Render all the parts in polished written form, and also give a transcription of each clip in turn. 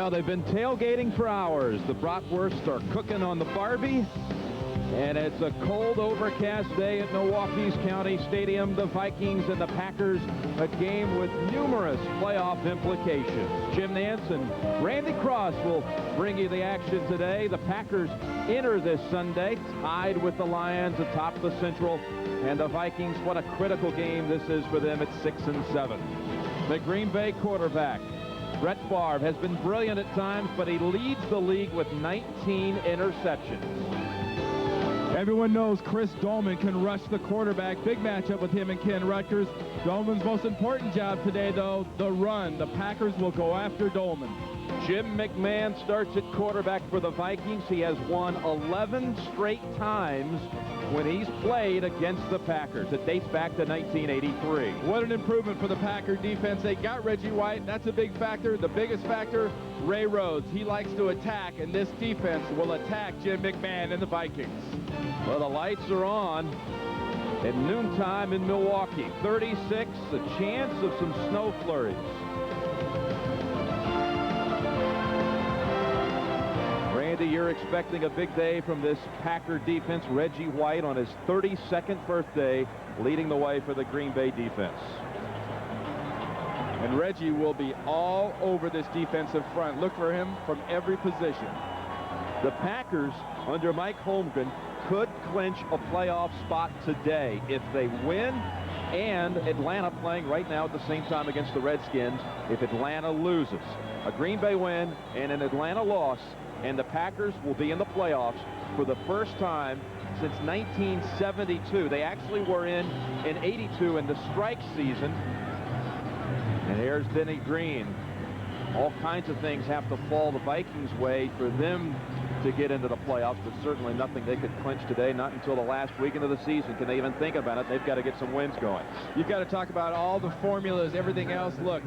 Well, they've been tailgating for hours. The bratwursts are cooking on the Barbie. And it's a cold, overcast day at Milwaukee's County Stadium. The Vikings and the Packers, a game with numerous playoff implications. Jim Nance and Randy Cross will bring you the action today. The Packers enter this Sunday tied with the Lions atop the Central. And the Vikings, what a critical game this is for them at 6-7. The Green Bay quarterback, Brett Favre, has been brilliant at times, but he leads the league with 19 interceptions. Everyone knows Chris Dolman can rush the quarterback. Big matchup with him and Ken Rutgers. Dolman's most important job today, though, the run. The Packers will go after Dolman. Jim McMahon starts at quarterback for the Vikings. He has won 11 straight times when he's played against the Packers. It dates back to 1983. What an improvement for the Packer defense. They got Reggie White. That's a big factor. The biggest factor, Ray Rhodes. He likes to attack, and this defense will attack Jim McMahon and the Vikings. Well, the lights are on at noontime in Milwaukee. 36, a chance of some snow flurries. Randy, you're expecting a big day from this Packer defense. Reggie White on his 32nd birthday leading the way for the Green Bay defense. And Reggie will be all over this defensive front. Look for him from every position. The Packers, under Mike Holmgren, could clinch a playoff spot today if they win, and Atlanta playing right now at the same time against the Redskins if Atlanta loses. A Green Bay win and an Atlanta loss, and the Packers will be in the playoffs for the first time since 1972. They actually were in 82 in the strike season. And here's Denny Green. All kinds of things have to fall the Vikings' way for them to get into the playoffs, but certainly nothing they could clinch today, not until the last weekend of the season can they even think about it. They've got to get some wins going. You've got to talk about all the formulas, everything else. Look,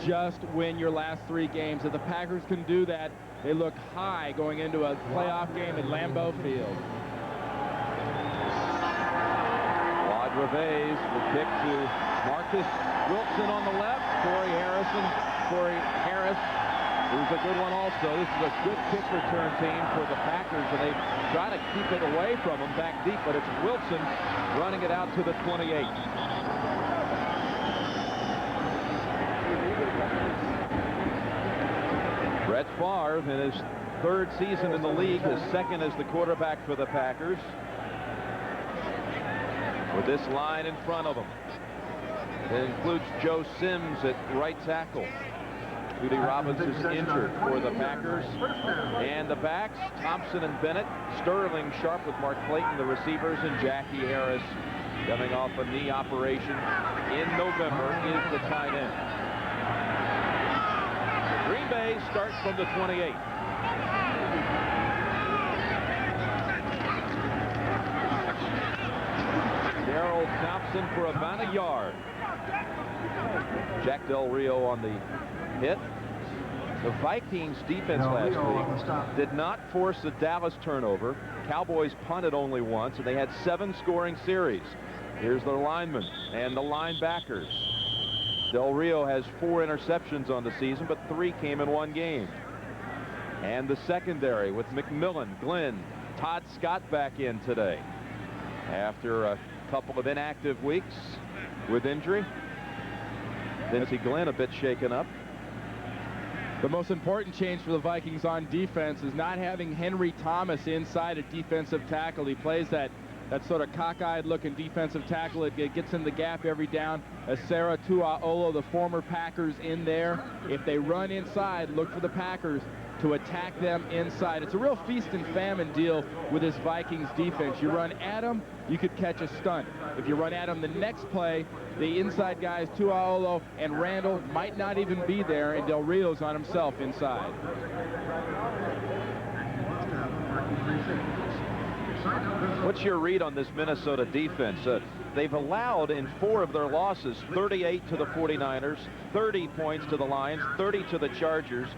just win your last 3 games. If the Packers can do that, they look high going into a playoff game at Lambeau Field. Claude Reves will kick to Marcus Wilson on the left. Corey Harris, who's a good one also. This is a good kick return team for the Packers, and they try to keep it away from them back deep, but it's Wilson running it out to the 28. Brett Favre in his 3rd season in the league, his 2nd as the quarterback for the Packers, with this line in front of him. It includes Joe Sims at right tackle. Judy Robbins is injured for the Packers. And the backs, Thompson and Bennett, Sterling, Sharpe with Mark Clayton, the receivers, and Jackie Harris, coming off a knee operation in November, is the tight end. Green Bay starts from the 28. Darrell Thompson for about a yard. Jack Del Rio on the hit. The Vikings defense last week did not force a Dallas turnover. Cowboys punted only once, and they had 7 scoring series. Here's their linemen and the linebackers. Del Rio has 4 interceptions on the season, but 3 came in 1 game. And the secondary with McMillan, Glenn, Todd Scott back in today after a couple of inactive weeks with injury. Vincie Glenn a bit shaken up. The most important change for the Vikings on defense is not having Henry Thomas inside a defensive tackle. He plays that sort of cockeyed looking defensive tackle. It gets in the gap every down. Asera Tuaolo, the former Packers, in there. If they run inside, look for the Packers to attack them inside. It's a real feast and famine deal with this Vikings defense. You run at them, you could catch a stunt. If you run at them the next play, the inside guys, Tuaolo and Randall, might not even be there, and Del Rio's on himself inside. What's your read on this Minnesota defense? they've allowed in 4 of their losses 38 to the 49ers, 30 points to the Lions, 30 to the Chargers,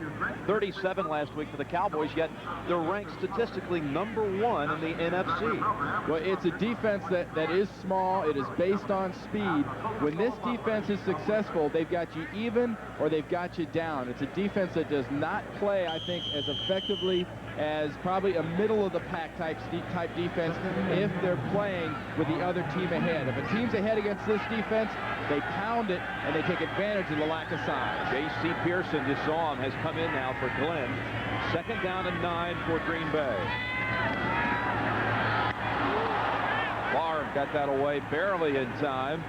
37 last week to the Cowboys, yet they're ranked statistically #1 in the NFC. Well, it's a defense that is small. It is based on speed. When this defense is successful, they've got you even or they've got you down. It's a defense that does not play, I think, as effectively as probably a middle-of-the-pack type defense if they're playing with the other team ahead. If a team's ahead against this defense, they pound it and they take advantage of the lack of size. J.C. Pearson, you saw him, has come in now for Glenn. 2nd down and 9 for Green Bay. Favre got that away barely in time.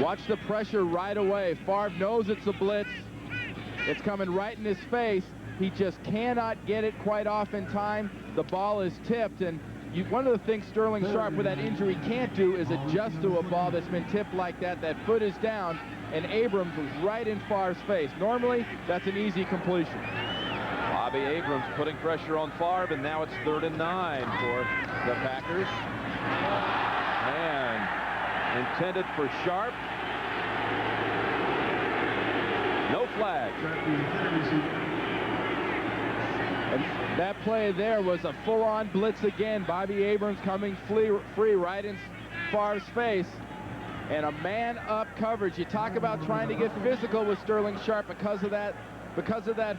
Watch the pressure right away. Favre knows it's a blitz. It's coming right in his face. He just cannot get it quite off in time. The ball is tipped, and one of the things Sterling Sharpe with that injury can't do is adjust to a ball that's been tipped like that. That foot is down, and Abrams was right in Favre's face. Normally, that's an easy completion. Bobby Abrams putting pressure on Favre, and now it's 3rd and 9 for the Packers. And intended for Sharpe. No flag. And that play there was a full-on blitz again. Bobby Abrams coming free right in Favre's face. And a man-up coverage. You talk about trying to get physical with Sterling Sharpe because of that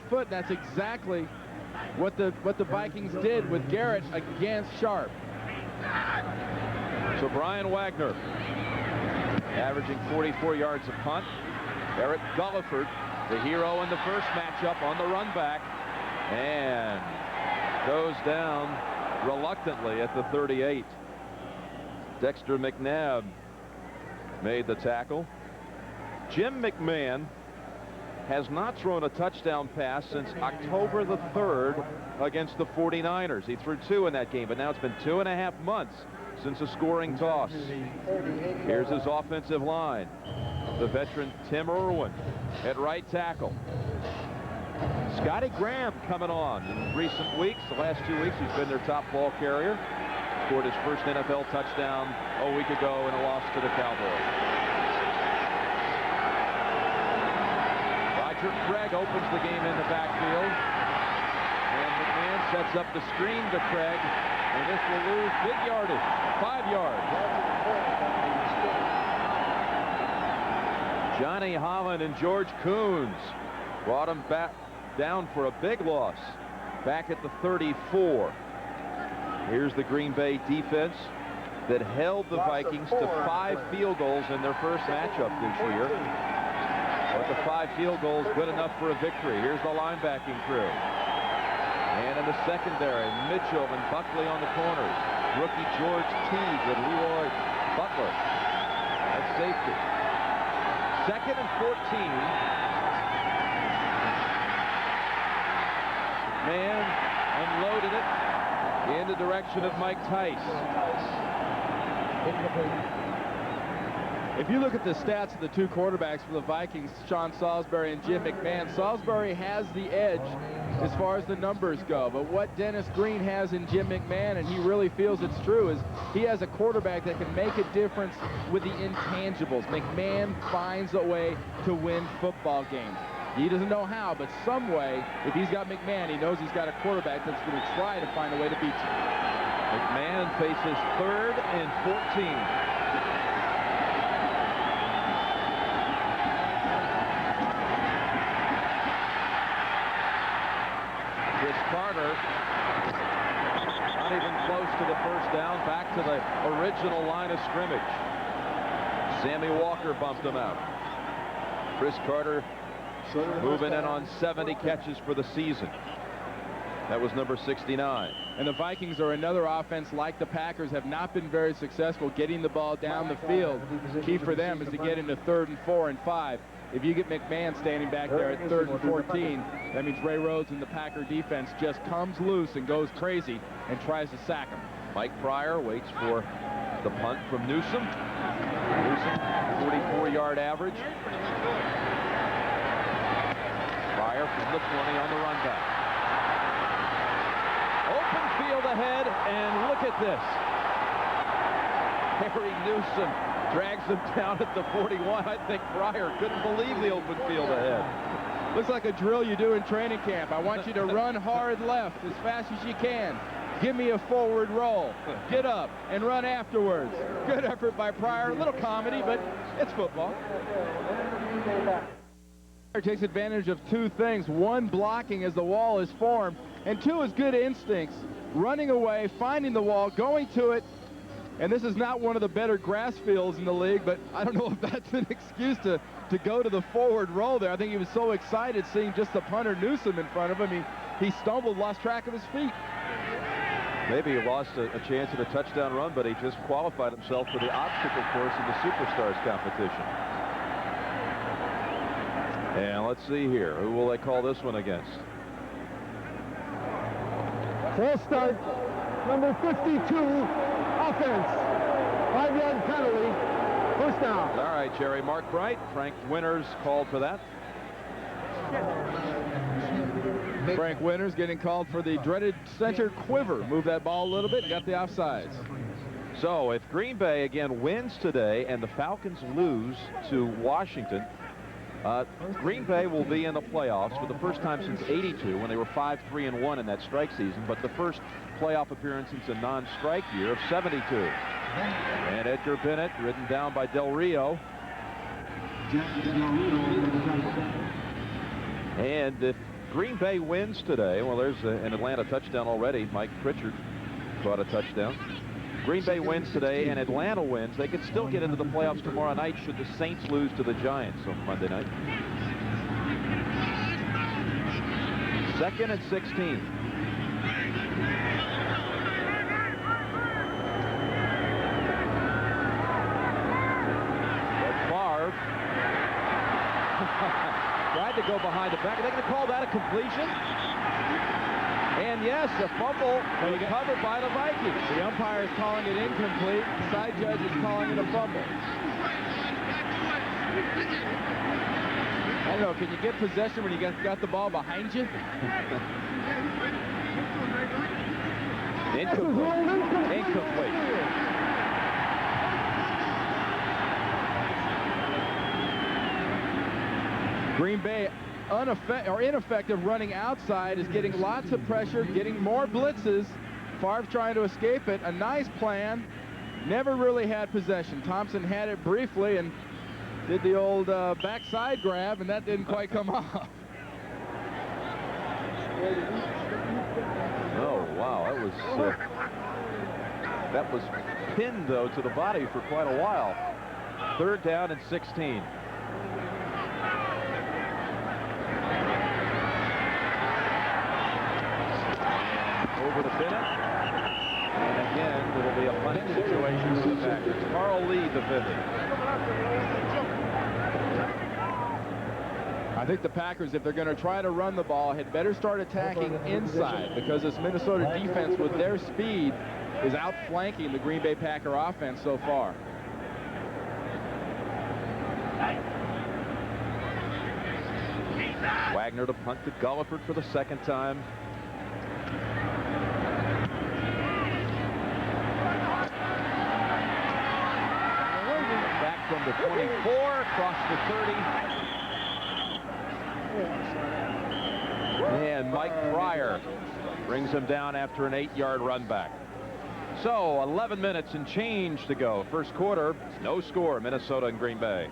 foot. That's exactly what the Vikings did with Garrett against Sharpe. So Brian Wagner averaging 44 yards a punt. Eric Gulliford, the hero in the first matchup on the run back, and goes down reluctantly at the 38. Dexter McNabb made the tackle. Jim McMahon has not thrown a touchdown pass since October the 3rd against the 49ers. He threw 2 in that game, but now it's been 2.5 months since a scoring toss. Here's his offensive line. The veteran Tim Irwin at right tackle. Scotty Graham coming on in recent weeks. The last 2 weeks he's been their top ball carrier. Scored his first NFL touchdown a week ago in a loss to the Cowboys. Roger Craig opens the game in the backfield. And McMahon sets up the screen to Craig. And this will lose big yardage, 5 yards. Johnny Holland and George Coons brought him back down for a big loss back at the 34. Here's the Green Bay defense that held the Vikings to 5 field goals in their first matchup this year. But the 5 field goals good enough for a victory. Here's the linebacking crew. And in the secondary, Mitchell and Buckley on the corners. Rookie George Teague and Leroy Butler at safety. 2nd and 14. Man unloaded it in the direction of Mike Tice. If you look at the stats of the 2 quarterbacks for the Vikings, Sean Salisbury and Jim McMahon, Salisbury has the edge as far as the numbers go. But what Dennis Green has in Jim McMahon, and he really feels it's true, is he has a quarterback that can make a difference with the intangibles. McMahon finds a way to win football games. He doesn't know how, but some way, if he's got McMahon, he knows he's got a quarterback that's going to try to find a way to beat you. McMahon faces 3rd and 14. Carter, not even close to the first down, back to the original line of scrimmage. Sammy Walker bumped him out. Chris Carter moving in on 70 catches for the season. That was number 69. And the Vikings are another offense like the Packers, have not been very successful getting the ball down the field. Key for them is to get into 3rd and 4 and 5. If you get McMahon standing back there at 3rd and 14, that means Ray Rhodes and the Packer defense just comes loose and goes crazy and tries to sack him. Mike Pryor waits for the punt from Newsom. Newsom, 44-yard average. Pryor Pryor from the 20 on the run back. Open field ahead, and look at this. Harry Newsom drags him down at the 41. I think Pryor couldn't believe the open field ahead. Looks like a drill you do in training camp. I want you to run hard left as fast as you can. Give me a forward roll. Get up and run afterwards. Good effort by Pryor. A little comedy, but it's football. Pryor takes advantage of two things. One, blocking as the wall is formed, and two is good instincts. Running away, finding the wall, going to it. And this is not one of the better grass fields in the league, but I don't know if that's an excuse to go to the forward roll there. I think he was so excited seeing just the punter Newsom in front of him. He stumbled, lost track of his feet. Maybe he lost a chance at a touchdown run, but he just qualified himself for the obstacle course in the Superstars competition. And let's see here. Who will they call this one against? False start, number 52, offense. 5-yard penalty, first down. All right, Jerry. Mark Bright, Frank Winters called for that. Frank Winters getting called for the dreaded center quiver. Moved that ball a little bit, got the offsides. So if Green Bay again wins today and the Falcons lose to Washington, Green Bay will be in the playoffs for the first time since '82 when they were 5-3-1 in that strike season, but the first playoff appearance since a non-strike year of '72. And Edgar Bennett ridden down by Del Rio. And if Green Bay wins today, well, there's an Atlanta touchdown already. Mike Pritchard caught a touchdown. Green Bay wins today and Atlanta wins. They could still get into the playoffs tomorrow night should the Saints lose to the Giants on Monday night. 2nd and 16. Favre tried to go behind the back. Are they going to call that a completion? And yes, a fumble recovered by the Vikings. The umpire is calling it incomplete. The side judge is calling it a fumble. I don't know, can you get possession when you got the ball behind you? Incomplete. Incomplete. Green Bay ineffective running outside, is getting lots of pressure, getting more blitzes. Favre trying to escape it. A nice plan. Never really had possession. Thompson had it briefly and did the old backside grab, and that didn't quite come off. Oh, wow. That was pinned, though, to the body for quite a while. 3rd down and 16. Over to Bennett. And again, it'll be a punting situation for the Packers. Carl Lee defending. I think the Packers, if they're going to try to run the ball, had better start attacking inside, because this Minnesota defense with their speed is outflanking the Green Bay Packer offense so far. Wagner to punt to Gulliford for the 2nd time. Back from the 24, across the 30. And Mike Pryor brings him down after an 8-yard run back. So 11 minutes and change to go. First quarter, no score, Minnesota and Green Bay.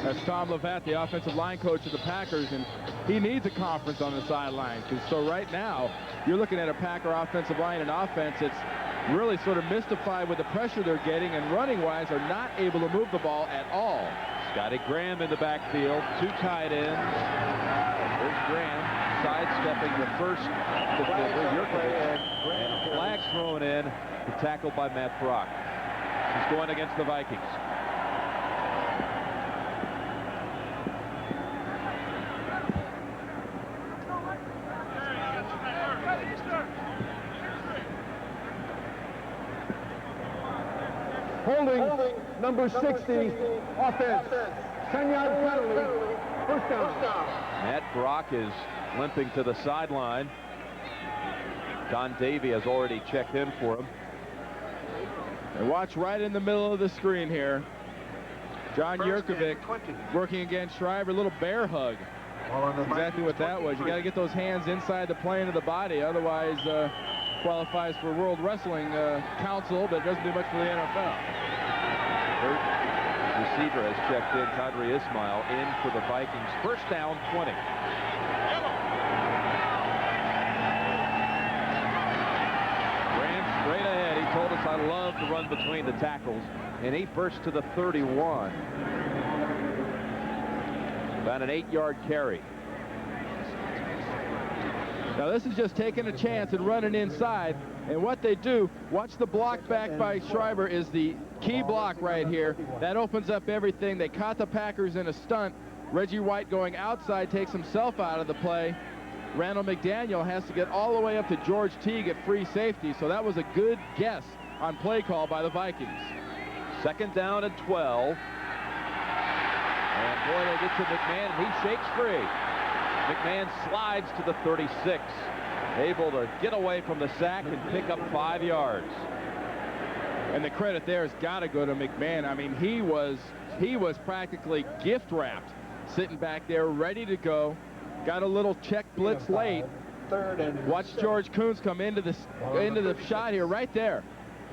That's Tom Levatt, the offensive line coach of the Packers, and he needs a conference on the sideline. So right now, you're looking at a Packer offensive line and offense that's really sort of mystified with the pressure they're getting, and running-wise are not able to move the ball at all. Scotty Graham in the backfield, 2 tight ends. There's Graham sidestepping the first defender, and a flag thrown in, tackled by Matt Brock. He's going against the Vikings. Holding, number 60, offense. 10-yard penalty, first down. Matt Brock is limping to the sideline. Don Davey has already checked in for him. And watch right in the middle of the screen here. John Yurkovic working against Schreiber, little bear hug. Exactly what that was. You got to get those hands inside the plane of the body, otherwise qualifies for World Wrestling Council, but doesn't do much for the NFL. Third receiver has checked in. Kadri Ismail in for the Vikings. First down, 20. Ran straight ahead. He told us I love to run between the tackles, and he burst to the 31. About an 8-yard carry. Now this is just taking a chance and running inside. And what they do, watch the block back by Schreiber is the key block right here. That opens up everything. They caught the Packers in a stunt. Reggie White going outside takes himself out of the play. Randall McDaniel has to get all the way up to George Teague at free safety. So that was a good guess on play call by the Vikings. Second down and 12. And Boyle gets to McMahon, and he shakes free. McMahon slides to the 36. Able to get away from the sack and pick up 5 yards. And the credit there has got to go to McMahon. I mean, he was practically gift wrapped, sitting back there ready to go. Got a little check blitz late. Watch George Kuntz come into the shot here right there.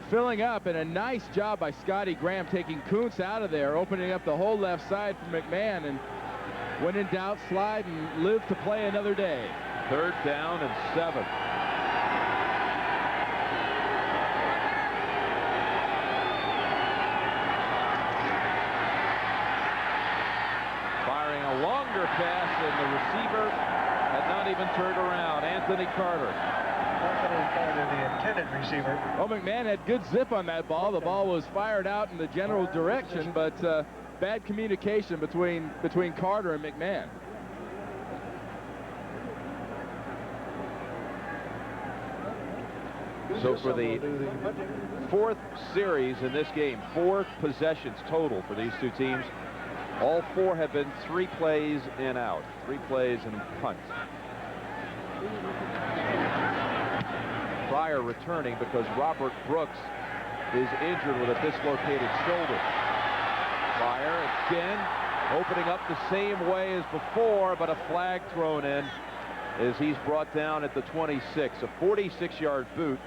Filling up, and a nice job by Scotty Graham taking Kuntz out of there, opening up the whole left side for McMahon, and when in doubt, slide and live to play another day. Third down and 7. Firing a longer pass, and the receiver had not even turned around. Anthony Carter. The intended receiver. Oh, McMahon had good zip on that ball. The ball was fired out in the general direction, but bad communication between Carter and McMahon. So for the fourth series in this game, 4 possessions total for these two teams. All 4 have been 3 plays and out. 3 plays and punt. Pryor returning because Robert Brooks is injured with a dislocated shoulder. Pryor again opening up the same way as before, but a flag thrown in as he's brought down at the 26. A 46-yard boot,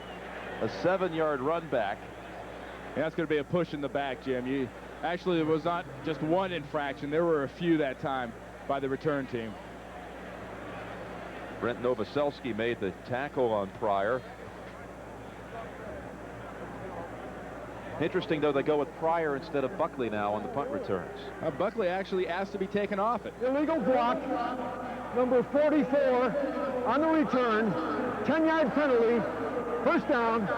a 7-yard run back. Yeah, that's going to be a push in the back, Jim. Actually, it was not just one infraction. There were a few that time by the return team. Brent Novoselsky made the tackle on Pryor. Interesting, though, they go with Pryor instead of Buckley now on the punt returns. Buckley actually asked to be taken off it. Illegal block, number 44 on the return, 10-yard penalty, first down.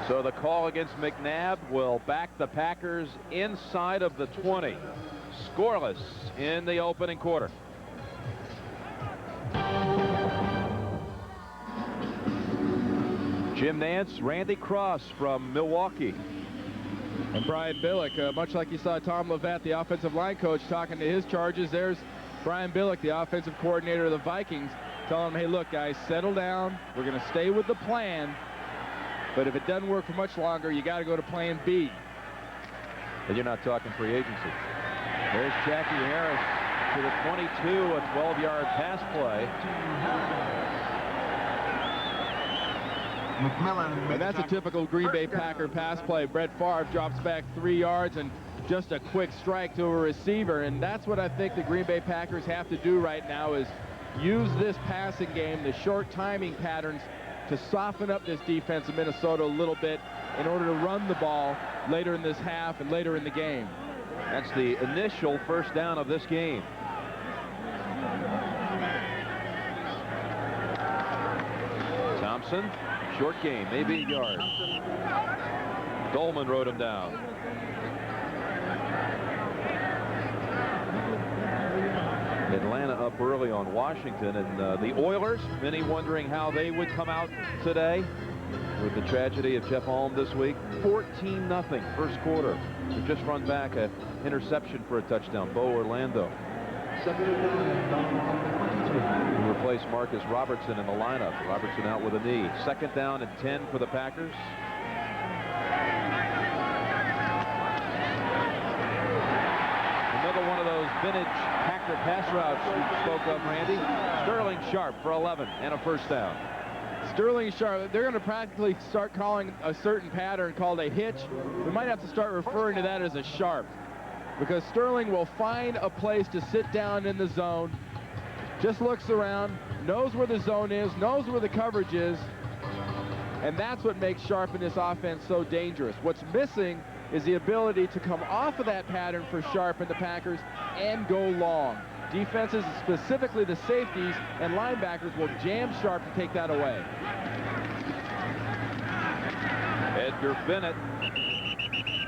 So the call against McNabb will back the Packers inside of the 20. Scoreless in the opening quarter. Jim Nance, Randy Cross from Milwaukee. And Brian Billick, much like you saw Tom Levatt, the offensive line coach, talking to his charges. There's Brian Billick, the offensive coordinator of the Vikings, telling them, hey, look, guys, settle down. We're going to stay with the plan. But if it doesn't work for much longer, you got to go to plan B. And you're not talking free agency. There's Jackie Harris to the 22, a 12-yard pass play. And that's a typical Green Bay Packer pass play. Brett Favre drops back 3 yards and just a quick strike to a receiver. And that's what I think the Green Bay Packers have to do right now is use this passing game, the short timing patterns, to soften up this defense of Minnesota a little bit in order to run the ball later in this half and later in the game. That's the initial first down of this game. Thompson, short game, maybe a yard. Dolman wrote him down. Atlanta up early on Washington, and the Oilers, many wondering how they would come out today with the tragedy of Jeff Alm this week. 14-0 first quarter. They just run back an interception for a touchdown. Bo Orlando. He replaced Marcus Robertson in the lineup. Robertson out with a knee. 2nd down and 10 for the Packers. Another one of those vintage Packer pass routes you spoke of, Randy. Sterling Sharpe for 11 and a 1st down. Sterling Sharpe, they're going to practically start calling a certain pattern called a hitch. We might have to start referring to that as a sharp, because Sterling will find a place to sit down in the zone, just looks around, knows where the zone is, knows where the coverage is, and that's what makes Sharpe in this offense so dangerous. What's missing is the ability to come off of that pattern for Sharpe and the Packers and go long. Defenses, specifically the safeties and linebackers, will jam Sharpe to take that away. Edgar Bennett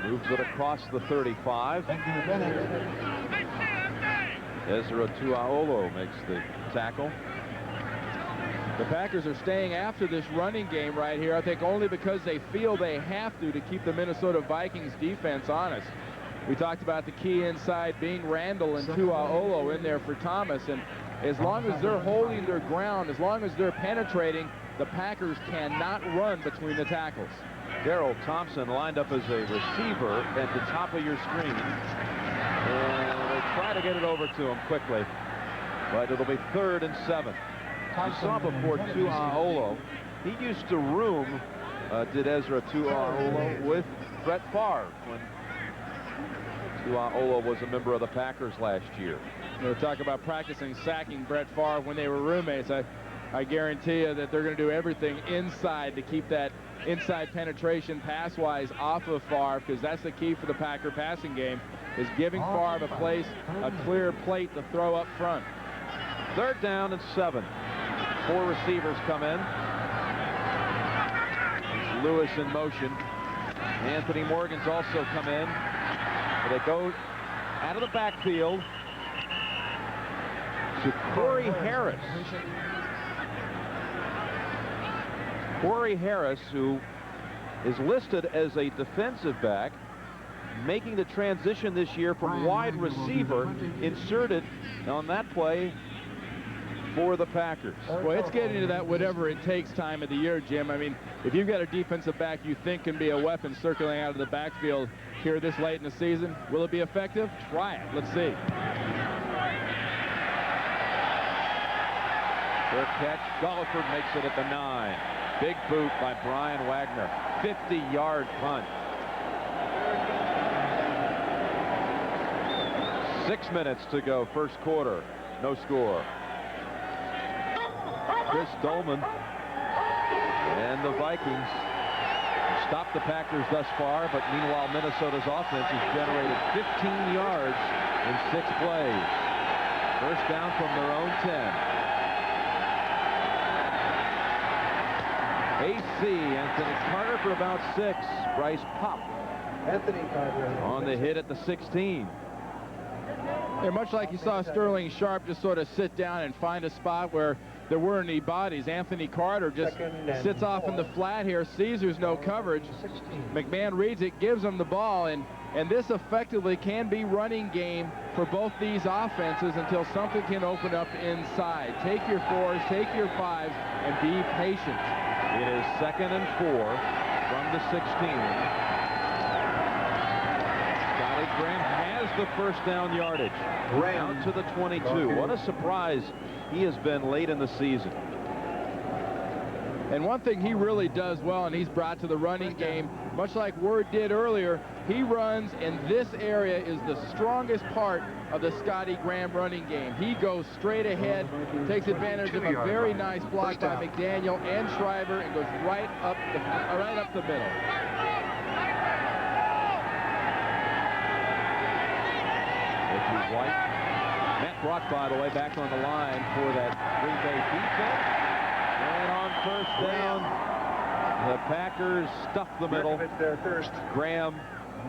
moves it across the 35. Ezra Tuaolo makes the tackle. The Packers are staying after this running game right here, I think only because they feel they have to keep the Minnesota Vikings defense honest. We talked about the key inside being Randall and Tuaolo in there for Thomas, and as long as they're holding their ground, as long as they're penetrating, the Packers cannot run between the tackles. Darrell Thompson lined up as a receiver at the top of your screen, and they try to get it over to him quickly, but it'll be 3rd and 7. You saw before Tuaolo, he used to room, did Ezra Tuaolo, with Brett Favre when Tuaolo was a member of the Packers last year. You know, talk about practicing sacking Brett Favre when they were roommates. I guarantee you that they're going to do everything inside to keep that inside penetration pass-wise off of Favre, because that's the key for the Packer passing game, is giving Favre a clear plate to throw up front. 3rd down and 7. 4 receivers come in. It's Lewis in motion. Anthony Morgan's also come in. They go out of the backfield to Corey Harris. Corey Harris, who is listed as a defensive back, making the transition this year from wide receiver, inserted on that play for the Packers. Well, it's getting to that whatever it takes time of the year, Jim. I mean, if you've got a defensive back you think can be a weapon circling out of the backfield here this late in the season, will it be effective? Try it. Let's see. Their catch, Golliford makes it at the 9. Big boot by Brian Wagner. 50-yard punt. 6 minutes to go, 1st quarter. No score. Chris Dolman and the Vikings stopped the Packers thus far, but meanwhile Minnesota's offense has generated 15 yards in 6 plays. 1st down from their own 10. AC, Anthony Carter for about 6. Bryce Pop Anthony Carter on the hit at the 16. Yeah, much like you saw Sterling Sharpe just sort of sit down and find a spot where there weren't any bodies. Anthony Carter just sits off in the flat here. Caesar's no coverage. McMahon reads it, gives him the ball, and this effectively can be running game for both these offenses until something can open up inside. Take your 4s, take your 5s, and be patient. It is 2nd and 4 from the 16. Scotty Graham has the 1st down yardage. Down to the 22. What a surprise he has been late in the season. And one thing he really does well, and he's brought to the running game, much like Word did earlier, he runs, and this area is the strongest part of the Scotty Graham running game. He goes straight ahead, takes advantage of a very nice block by McDaniel and Shriver, and goes right up the middle. Richie White. Matt Brock, by the way, back on the line for that Green Bay defense. And on 1st down, the Packers stuffed the middle. Graham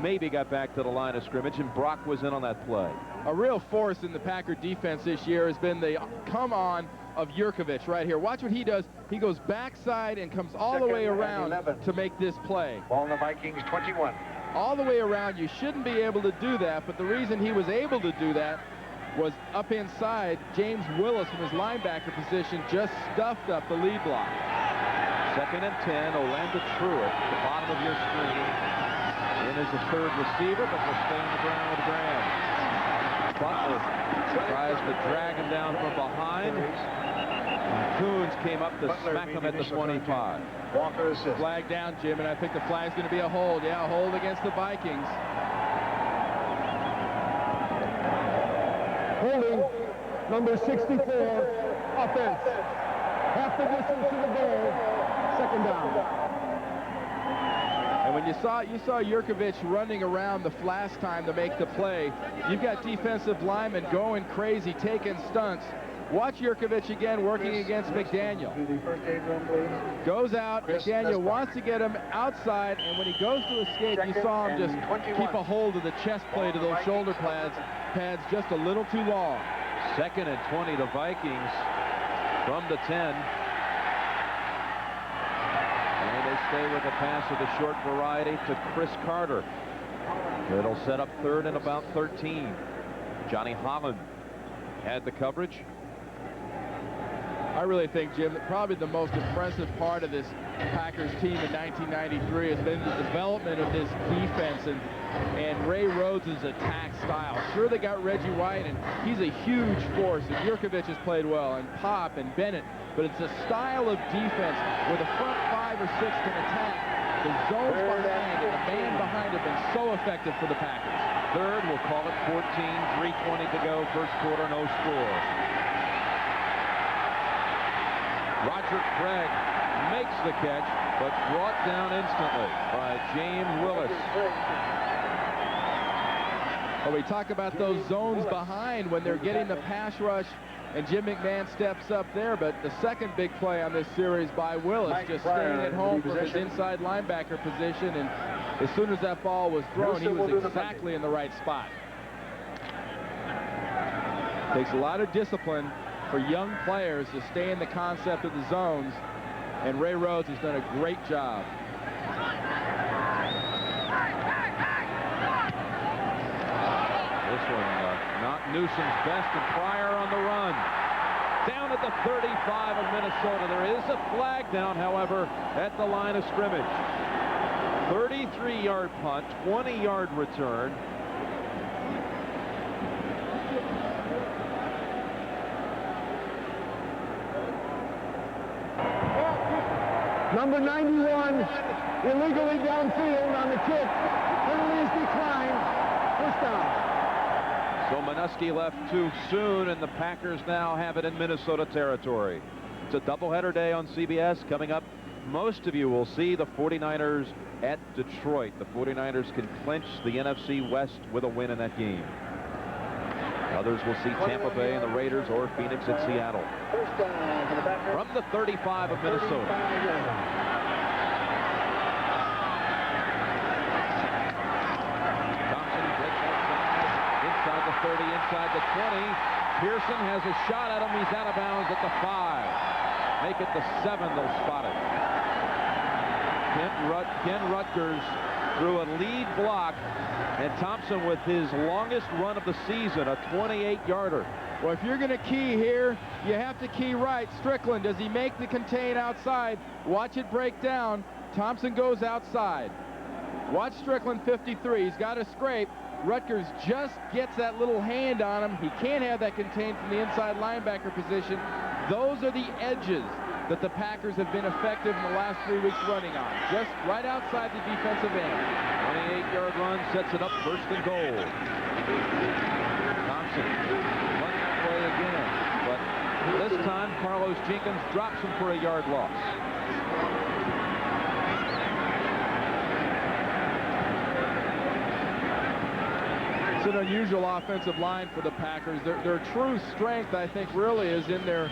maybe got back to the line of scrimmage, and Brock was in on that play. A real force in the Packer defense this year has been the come-on of Jurkovich right here. Watch what he does. He goes backside and comes all the way around to make this play. Ball on the Vikings 21. All the way around. You shouldn't be able to do that, but the reason he was able to do that was up inside. James Willis from his linebacker position just stuffed up the lead block. 2nd and 10, Orlando Truitt, the bottom of your screen. In as the third receiver, but will stay on the ground with Graham. Butler tries to drag him down from behind. Coons came up to smack him at the 25. Flag down, Jim, and I think the flag's going to be a hold. Yeah, a hold against the Vikings. Holding number 64, offense. Half the distance to the goal, 2nd down. And when you saw Jurkovic running around the last time to make the play, you've got defensive linemen going crazy, taking stunts. Watch Jurkovic again working against McDaniel. Goes out, McDaniel wants to get him outside, and when he goes to escape, you saw him just keep a hold of the chest plate of those shoulder pads just a little too long. 2nd and 20, the Vikings from the 10. And they stay with a pass of the short variety to Chris Carter. It'll set up 3rd and about 13. Johnny Holland had the coverage. I really think, Jim, that probably the most impressive part of this Packers team in 1993 has been the development of this defense and Ray Rhodes' attack style. Sure, they got Reggie White, and he's a huge force, and Jurkovic has played well, and Pop and Bennett, but it's a style of defense where the front 5 or 6 can attack. The zones behind and the man behind have been so effective for the Packers. 3rd, we'll call it 14, 3:20 to go, first quarter, no score. Roger Craig makes the catch, but brought down instantly by James Willis. Well, we talk about those zones behind when they're getting the pass rush, and Jim McMahon steps up there, but the second big play on this series by Willis, just staying at home from his inside linebacker position, and as soon as that ball was thrown, he was exactly in the right spot. Takes a lot of discipline for young players to stay in the concept of the zones, and Ray Rhodes has done a great job. This one not Newsom's best, and Pryor on the run. Down at the 35 of Minnesota. There is a flag down, however, at the line of scrimmage. 33-yard punt, 20-yard return. Number 91, illegally downfield on the kick. Penalty is declined. 1st down. So Minuski left too soon, and the Packers now have it in Minnesota territory. It's a doubleheader day on CBS. Coming up, most of you will see the 49ers at Detroit. The 49ers can clinch the NFC West with a win in that game. Others will see Tampa Bay and the Raiders, or Phoenix at Seattle. From the 35 of Minnesota. Thompson takes outside, inside the 30, inside the 20. Pearson has a shot at him. He's out of bounds at the 5. Make it the 7. They'll spot it. Ken Rutgers threw a lead block, and Thompson with his longest run of the season, a 28-yarder. Well, if you're going to key here, you have to key right. Strickland, does he make the contain outside? Watch it break down. Thompson goes outside. Watch Strickland, 53. He's got a scrape. Rutgers just gets that little hand on him. He can't have that contained from the inside linebacker position. Those are the edges that the Packers have been effective in the last 3 weeks running on. Just right outside the defensive end. 28-yard run sets it up, 1st and goal. Thompson run that way again, but this time Carlos Jenkins drops him for a yard loss. It's an unusual offensive line for the Packers. Their true strength, I think, really is in their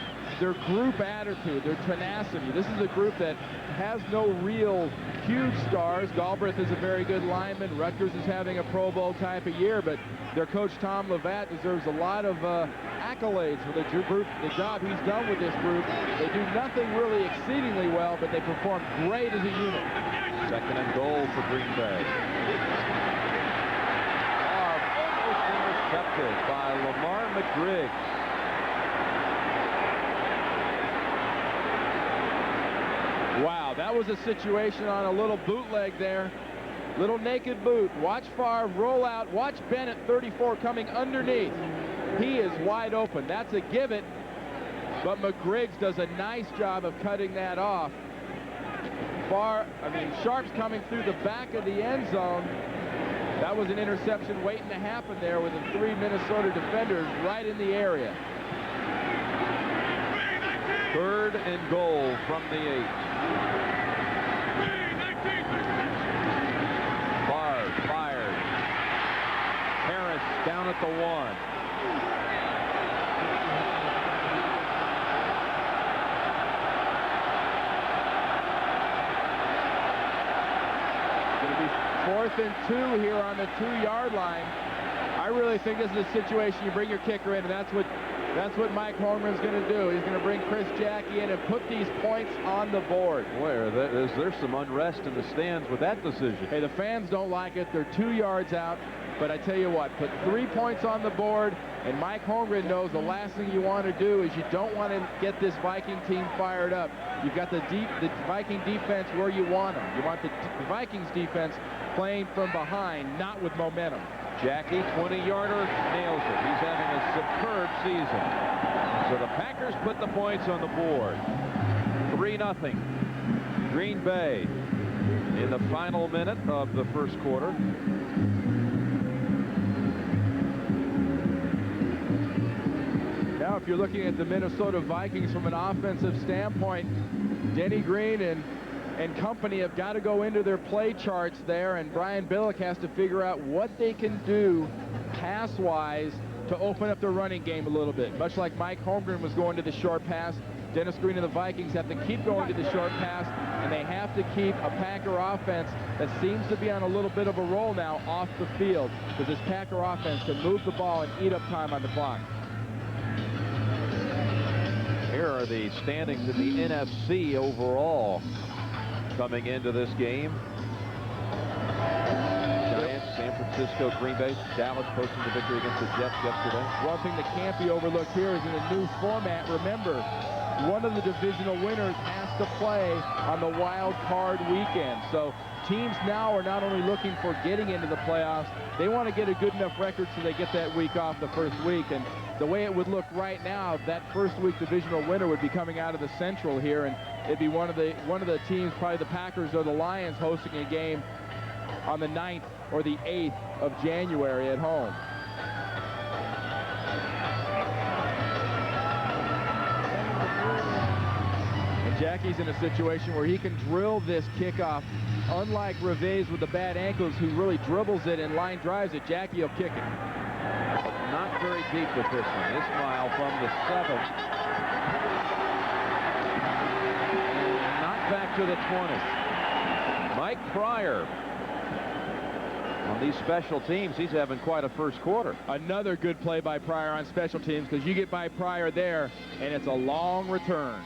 group attitude, their tenacity. This is a group that has no real huge stars. Galbraith is a very good lineman. Rutgers is having a Pro Bowl type of year, but their coach Tom Levatt deserves a lot of accolades for the group, the job he's done with this group. They do nothing really exceedingly well, but they perform great as a unit. 2nd and goal for Green Bay. intercepted by Lamar McGriggs. Wow, that was a situation on a little bootleg there. Little naked boot. Watch Favre roll out. Watch Bennett, 34, coming underneath. He is wide open. That's a give it. But McGriggs does a nice job of cutting that off. Sharpe's coming through the back of the end zone. That was an interception waiting to happen there with the 3 Minnesota defenders right in the area. 3rd and goal from the 8. Favre fired. Harris down at the 1. Going to be 4th and 2 here on the 2-yard line. I really think this is a situation you bring your kicker in, and that's what Mike Holmgren's going to do. He's going to bring Chris Jackie in and put these points on the board. Boy, there's some unrest in the stands with that decision. Hey, the fans don't like it. They're 2 yards out. But I tell you what, put 3 points on the board, and Mike Holmgren knows the last thing you want to do is you don't want to get this Viking team fired up. You've got the Viking defense where you want them. You want the Vikings defense playing from behind, not with momentum. Jackie, 20-yarder, nails it. He's having a superb season. So the Packers put the points on the board. 3-0. Green Bay in the final minute of the first quarter. Now, if you're looking at the Minnesota Vikings from an offensive standpoint, Denny Green and company have got to go into their play charts there, and Brian Billick has to figure out what they can do pass-wise to open up their running game a little bit. Much like Mike Holmgren was going to the short pass, Dennis Green and the Vikings have to keep going to the short pass, and they have to keep a Packer offense that seems to be on a little bit of a roll now off the field, because this Packer offense can move the ball and eat up time on the clock. Here are the standings in the NFC overall coming into this game. Giants, San Francisco, Green Bay, Dallas posting the victory against the Jets yesterday. One thing that can't be overlooked here is in the new format, remember, one of the divisional winners has to play on the wild card weekend. So teams now are not only looking for getting into the playoffs, they want to get a good enough record so they get that week off the first week. And the way it would look right now, that first week divisional winner would be coming out of the Central here, and it'd be one of the teams, probably the Packers or the Lions, hosting a game on the 9th or the 8th of January at home. And Jackie's in a situation where he can drill this kickoff. Unlike Reves with the bad ankles, who really dribbles it and line drives it, Jackie will kick it. Not very deep with this one. Ismail from the 7. Not back to the 20. Mike Pryor on these special teams. He's having quite a first quarter. Another good play by Pryor on special teams, because you get by Pryor there, and it's a long return.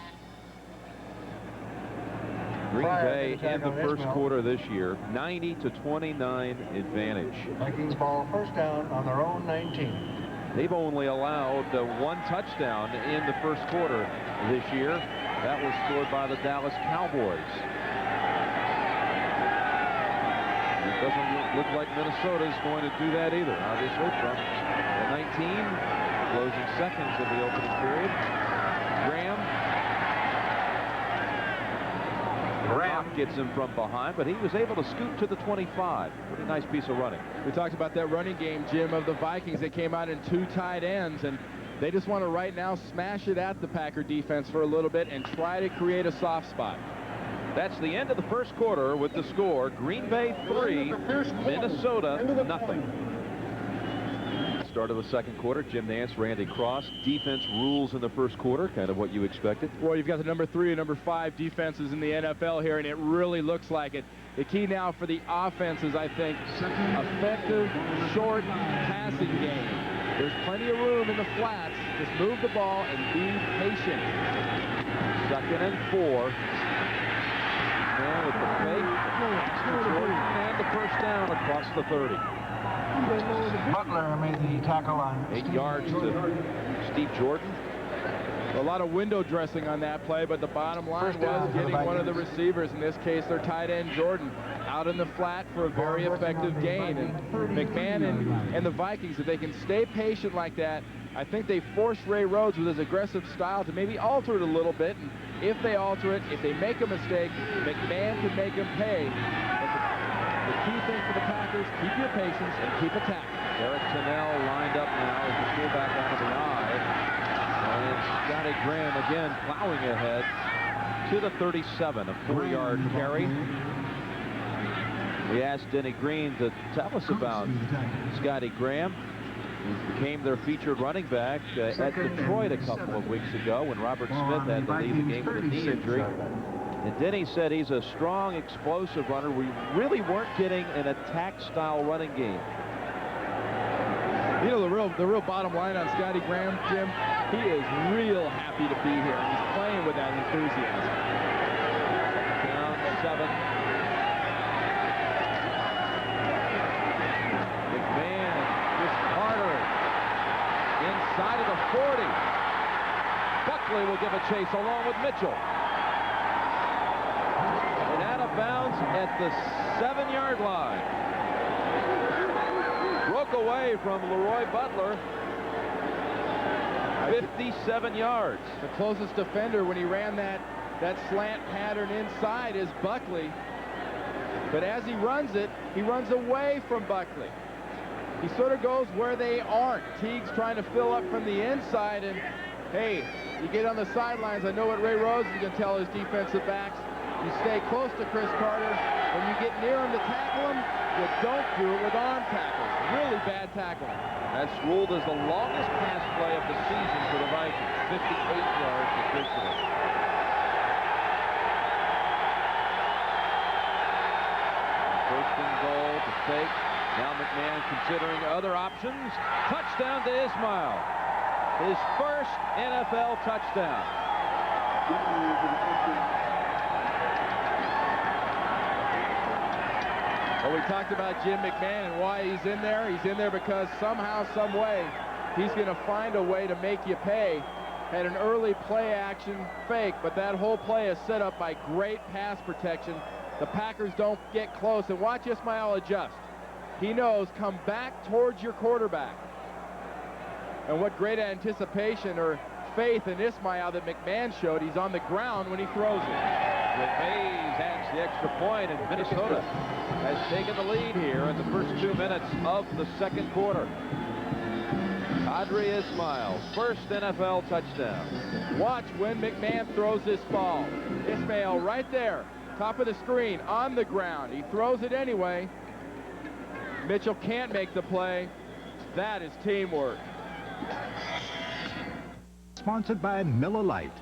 Green Bay in the first quarter this year, 90-29 advantage. Vikings ball first down on their own 19. They've only allowed 1 touchdown in the first quarter this year. That was scored by the Dallas Cowboys. It doesn't look like Minnesota is going to do that either, obviously, from the 19, closing seconds of the opening period. Graham gets him from behind, but he was able to scoot to the 25. Pretty nice piece of running. We talked about that running game, Jim, of the Vikings. They came out in 2 tight ends, and they just want to right now smash it at the Packer defense for a little bit and try to create a soft spot. That's the end of the first quarter with the score. Green Bay 3, Minnesota nothing. Start of the second quarter, Jim Nance, Randy Cross. Defense rules in the first quarter, kind of what you expected. Well, you've got the number 3 and number 5 defenses in the NFL here, and it really looks like it. The key now for the offense is, I think, effective, short passing game. There's plenty of room in the flats. Just move the ball and be patient. 2nd and 4. Now with the fake, and the first down across the 30. Butler made the tackle on 8 yards to Steve Jordan. A lot of window dressing on that play, but the bottom line was getting one of the receivers, in this case their tight end Jordan, out in the flat for a very effective gain. And McMahon and the Vikings, if they can stay patient like that, I think they forced Ray Rhodes with his aggressive style to maybe alter it a little bit. And if they alter it, if they make a mistake, McMahon can make them pay. But the key thing for the Packers, keep your patience and keep attacking. Eric Tennell lined up now as the fullback out of the eye. And Scotty Graham again plowing ahead to the 37, a 4-yard carry. We asked Denny Green to tell us about Scotty Graham, who became their featured running back at Detroit a couple of weeks ago when Robert Smith had to leave the game with a knee injury. And Denny said he's a strong, explosive runner. We really weren't getting an attack-style running game. You know, the real bottom line on Scotty Graham, Jim, he is real happy to be here. He's playing with that enthusiasm. Down 7. McMahon, just Carter, inside of the 40. Buckley will give a chase along with Mitchell. And out of bounds at the 7-yard line. Broke away from Leroy Butler. 57 yards. The closest defender when he ran that slant pattern inside is Buckley. But as he runs it, he runs away from Buckley. He sort of goes where they aren't. Teague's trying to fill up from the inside, and hey, you get on the sidelines. I know what Ray Rhodes is going to tell his defensive backs. You stay close to Chris Carter. When you get near him to tackle him, you don't do it with arm tackles. Really bad tackling. That's ruled as the longest pass play of the season for the Vikings. 58 yards officially. First and goal to fake. Now McMahon considering other options. Touchdown to Ismail. His first NFL touchdown. Well, we talked about Jim McMahon and why he's in there. He's in there because somehow, some way, he's going to find a way to make you pay. Had an early play action fake, but that whole play is set up by great pass protection. The Packers don't get close. And watch Ismail adjust. He knows, come back towards your quarterback. And what great anticipation or faith in Ismail that McMahon showed. He's on the ground when he throws it. Hayes adds the extra point, and Minnesota has taken the lead here in the first 2 minutes of the second quarter. Adri Ismail, first NFL touchdown. Watch when McMahon throws this ball. Ismail right there, top of the screen, on the ground. He throws it anyway. Mitchell can't make the play. That is teamwork. Sponsored by Miller Lite.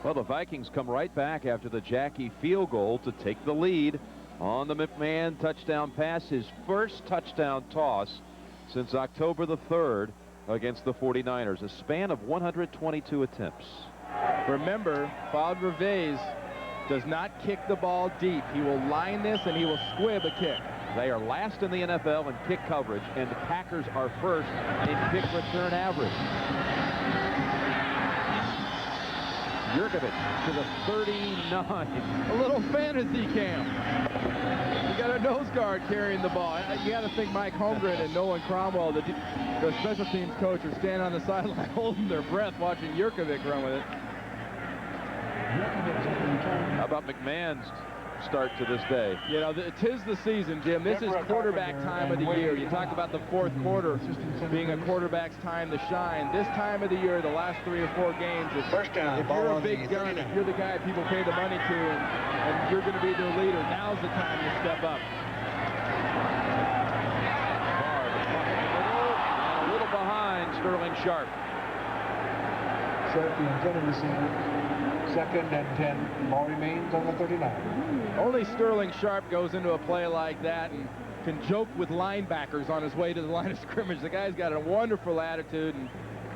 Well, the Vikings come right back after the Jackie field goal to take the lead on the McMahon touchdown pass, his first touchdown toss since October the 3rd against the 49ers, a span of 122 attempts. Remember, Favre does not kick the ball deep. He will line this and he will squib a kick. They are last in the NFL in kick coverage, and the Packers are first in kick return average. Jurkovic to the 39. A little fantasy camp. You got a nose guard carrying the ball. You got to think Mike Holmgren and Nolan Cromwell, the special teams coach, are standing on the sideline holding their breath watching Jurkovic run with it. How about McMahon's start to this day? You know, tis the season, Jim. This is quarterback time of the year. You talk about the fourth quarter being a quarterback's time to shine. This time of the year, the last 3 or 4 games, if you're a big gun, if you're the guy people pay the money to, and you're going to be their leader, now's the time to step up. A little behind Sterling Sharpe. Sharpe, the intended receiver. 2nd and 10. Ball remains on the 39. Only Sterling Sharpe goes into a play like that and can joke with linebackers on his way to the line of scrimmage. The guy's got a wonderful attitude and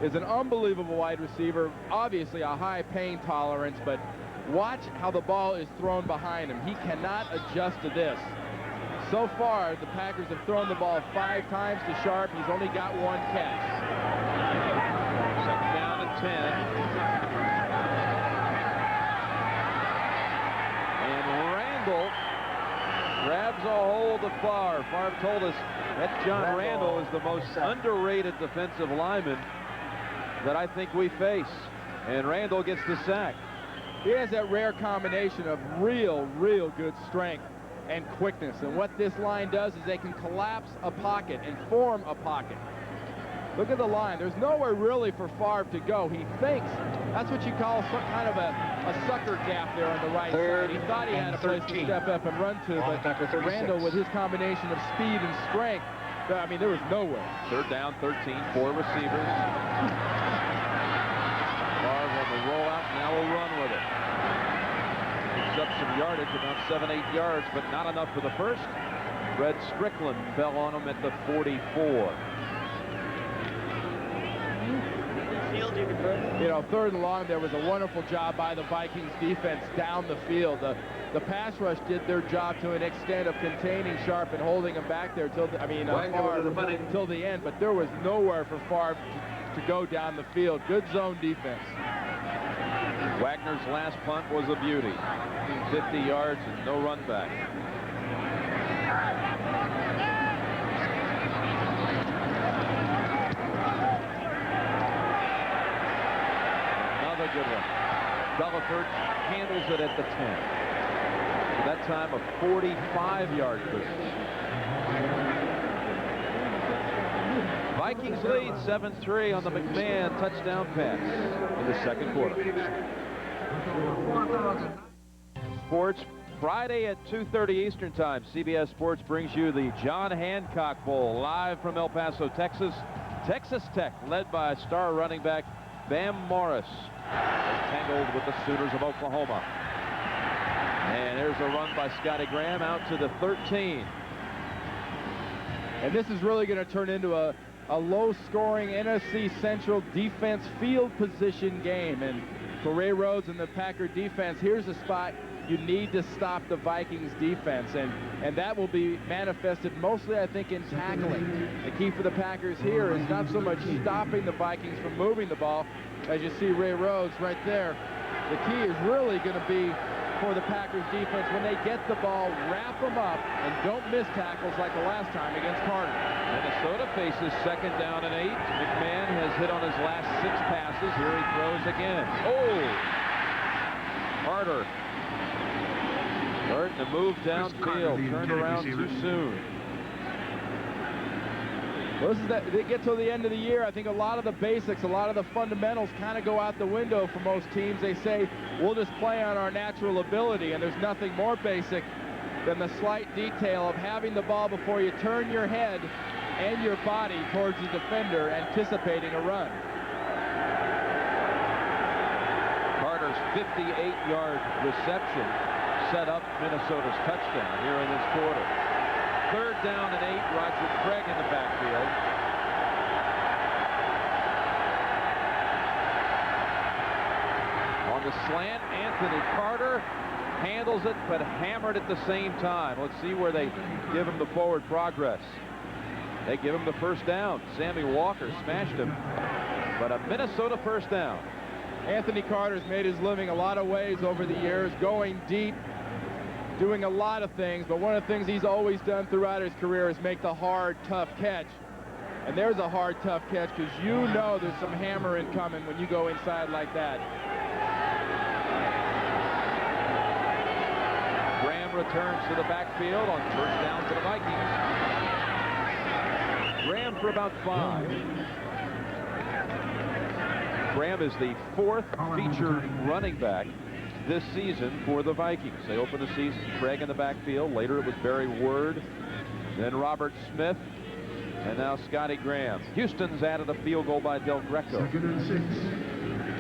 is an unbelievable wide receiver. Obviously a high pain tolerance, but watch how the ball is thrown behind him. He cannot adjust to this. So far, the Packers have thrown the ball 5 times to Sharpe. He's only got 1 catch. Second down and 10. And Randall grabs a hold of Favre. Favre told us that John Randall is the most underrated defensive lineman that I think we face. And Randall gets the sack. He has that rare combination of real good strength and quickness. And what this line does is they can collapse a pocket and form a pocket. Look at the line. There's nowhere really for Favre to go. He thinks that's what you call some kind of a sucker gap there on the right side. He thought he had a place to step up and run to, but Randall, with his combination of speed and strength, I mean, there was nowhere. Third down, 13, 4 receivers. Favre on the rollout, now will run with it. Picks up some yardage, about 7-8 yards, but not enough for the first. Red Strickland fell on him at the 44. You know, 3rd and long, there was a wonderful job by the Vikings defense down the field. The pass rush did their job to an extent of containing Sharpe and holding him back there till the end, but there was nowhere for Favre to go down the field. Good zone defense. Wagner's last punt was a beauty. 50 yards and no run back. Another good one. Belaford handles it at the 10. So that time a 45-yard boost. Vikings lead 7-3 on the McMahon touchdown pass in the second quarter. Sports Friday at 2:30 Eastern Time. CBS Sports brings you the John Hancock Bowl live from El Paso, Texas. Texas Tech, led by star running back Bam Morris, is tangled with the Sooners of Oklahoma. And there's a run by Scotty Graham out to the 13. And this is really going to turn into a low-scoring NFC Central defense field position game. And for Ray Rhodes and the Packer defense, here's a spot you need to stop the Vikings defense. And that will be manifested mostly, I think, in tackling. The key for the Packers here is not so much stopping the Vikings from moving the ball. As you see Ray Rhodes right there, the key is really going to be for the Packers defense when they get the ball, wrap them up, and don't miss tackles like the last time against Carter. Minnesota faces second down and 8. McMahon has hit on his last 6 passes. Here he throws again. Oh! Carter starting to move downfield. Turned around too soon. Well, they get to the end of the year. I think a lot of the basics, a lot of the fundamentals kind of go out the window for most teams. They say, we'll just play on our natural ability, and there's nothing more basic than the slight detail of having the ball before you turn your head and your body towards the defender, anticipating a run. Carter's 58-yard reception set up Minnesota's touchdown here in this quarter. Third down and 8, Roger Craig in the backfield. On the slant, Anthony Carter handles it, but hammered at the same time. Let's see where they give him the forward progress. They give him the first down. Sammy Walker smashed him, but a Minnesota first down. Anthony Carter's made his living a lot of ways over the years, going deep, doing a lot of things, but one of the things he's always done throughout his career is make the hard, tough catch. And there's a hard, tough catch, because you know there's some hammering coming when you go inside like that. Graham returns to the backfield on first down for the Vikings. Graham for about 5. Graham is the 4th featured running back this season for the Vikings. They opened the season, Craig in the backfield. Later it was Barry Word, then Robert Smith, and now Scotty Graham. Houston's added a field goal by Del Greco. Second and 6.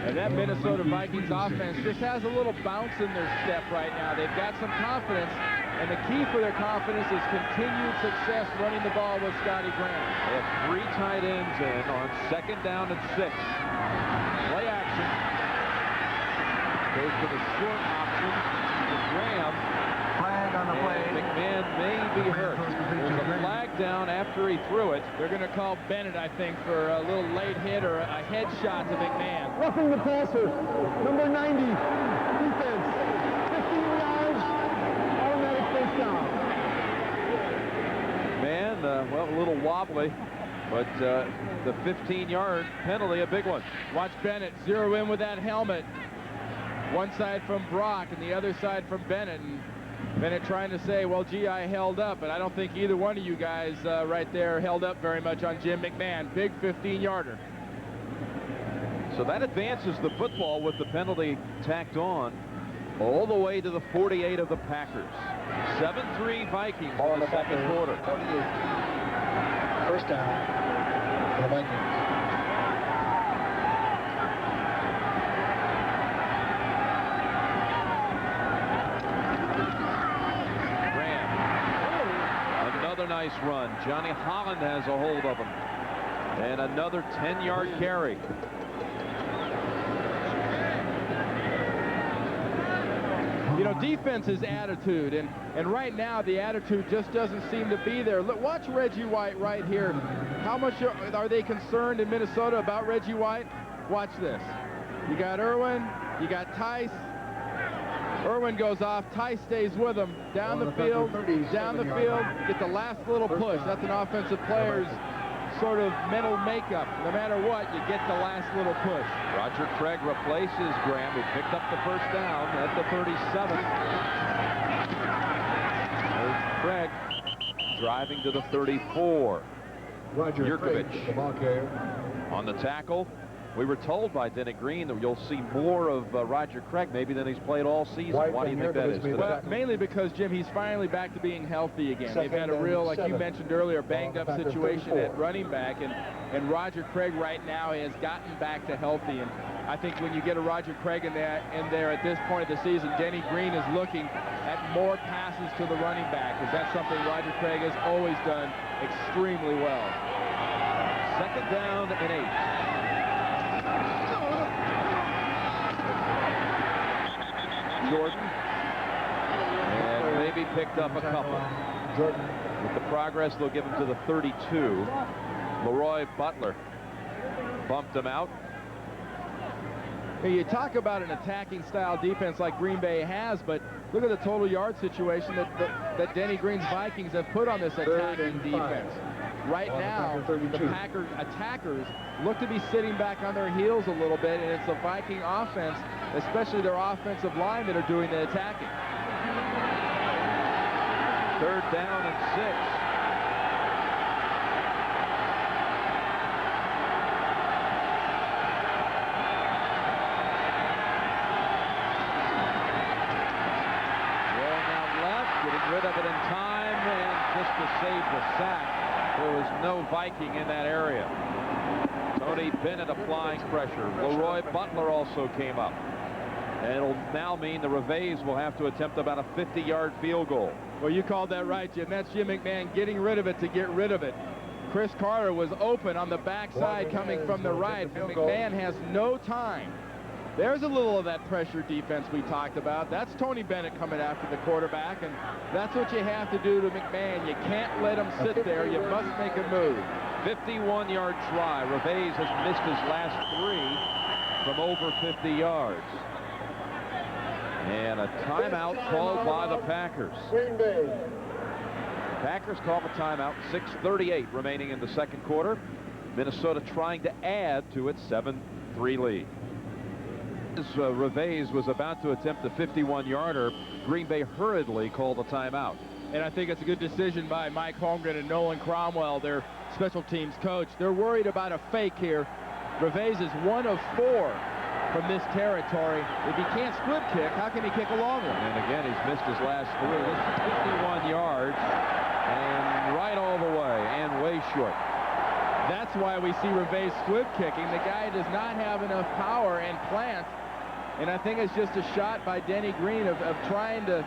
And that Minnesota Vikings offense just has a little bounce in their step right now. They've got some confidence, and the key for their confidence is continued success running the ball with Scotty Graham. They have 3 tight ends in on second down and 6. Play action. Goes to the short option to Graham. Flag on the play. McMahon may be hurt. after he threw it. They're going to call Bennett, I think, for a little late hit or a headshot to McMahon. Roughing the passer, number 90, defense, 15 yards, automatic first down. Man, well, a little wobbly, but the 15-yard penalty, a big one. Watch Bennett zero in with that helmet. One side from Brock and the other side from Bennett. And Bennett trying to say, well, gee, I held up, but I don't think either one of you guys right there held up very much on Jim McMahon. Big 15-yarder. So that advances the football with the penalty tacked on all the way to the 48 of the Packers. 7-3 Vikings in the second quarter. 48. First down for the Vikings. Another nice run. Johnny Holland has a hold of him. And another 10-yard carry. You know, defense is attitude, and right now the attitude just doesn't seem to be there. Look, watch Reggie White right here. How much are they concerned in Minnesota about Reggie White? Watch this. You got Irwin, you got Tice. Irwin goes off, Tice stays with him. Down the field, get the last little push. That's an offensive player's sort of mental makeup. No matter what, you get the last little push. Roger Craig replaces Graham, who picked up the first down at the 37. There's Craig driving to the 34. Roger Yurkovich Craig, the ball carrier. on the tackle. We were told by Denny Green that you'll see more of Roger Craig maybe than he's played all season. White Why do you think that is? Well, mainly because, Jim, he's finally back to being healthy again. They've had a real, like you mentioned earlier, banged-up situation at running back, and Roger Craig right now has gotten back to healthy. And I think when you get a Roger Craig in there at this point of the season, Denny Green is looking at more passes to the running back, because that's something Roger Craig has always done extremely well. Second down and 8. Jordan, and maybe picked up a couple. Jordan. With the progress, they'll give him to the 32. Leroy Butler bumped him out. You talk about an attacking style defense like Green Bay has, but look at the total yard situation that Denny Green's Vikings have put on this attacking defense. Right now, the Packers attackers look to be sitting back on their heels a little bit, and it's the Viking offense, especially their offensive line, that are doing the attacking. Third down and 6. Rolling out left, getting rid of it in time, and just to save the sack. There was no Viking in that area. Tony Bennett applying pressure. Leroy Butler also came up. And it'll now mean the Revays will have to attempt about a 50-yard field goal. Well, you called that right, Jim. That's Jim McMahon getting rid of it to get rid of it. Chris Carter was open on the backside coming from the right, and McMahon has no time. There's a little of that pressure defense we talked about. That's Tony Bennett coming after the quarterback, and that's what you have to do to McMahon. You can't let him sit there. You must make a move. 51-yard try. Revays has missed his last 3 from over 50 yards. And a timeout called by the Packers. Green Bay. Packers call a timeout. 6:38 remaining in the second quarter. Minnesota trying to add to its 7-3 lead. As Revays was about to attempt a 51-yarder, Green Bay hurriedly called a timeout. And I think it's a good decision by Mike Holmgren and Nolan Cromwell, their special teams coach. They're worried about a fake here. Revays is 1 of 4 from this territory. If he can't split kick, how can he kick a long one? And again, he's missed his last 3. This is 51 yards, and right all the way, and way short. That's why we see Revays split kicking. The guy does not have enough power and plant, and I think it's just a shot by Denny Green of trying to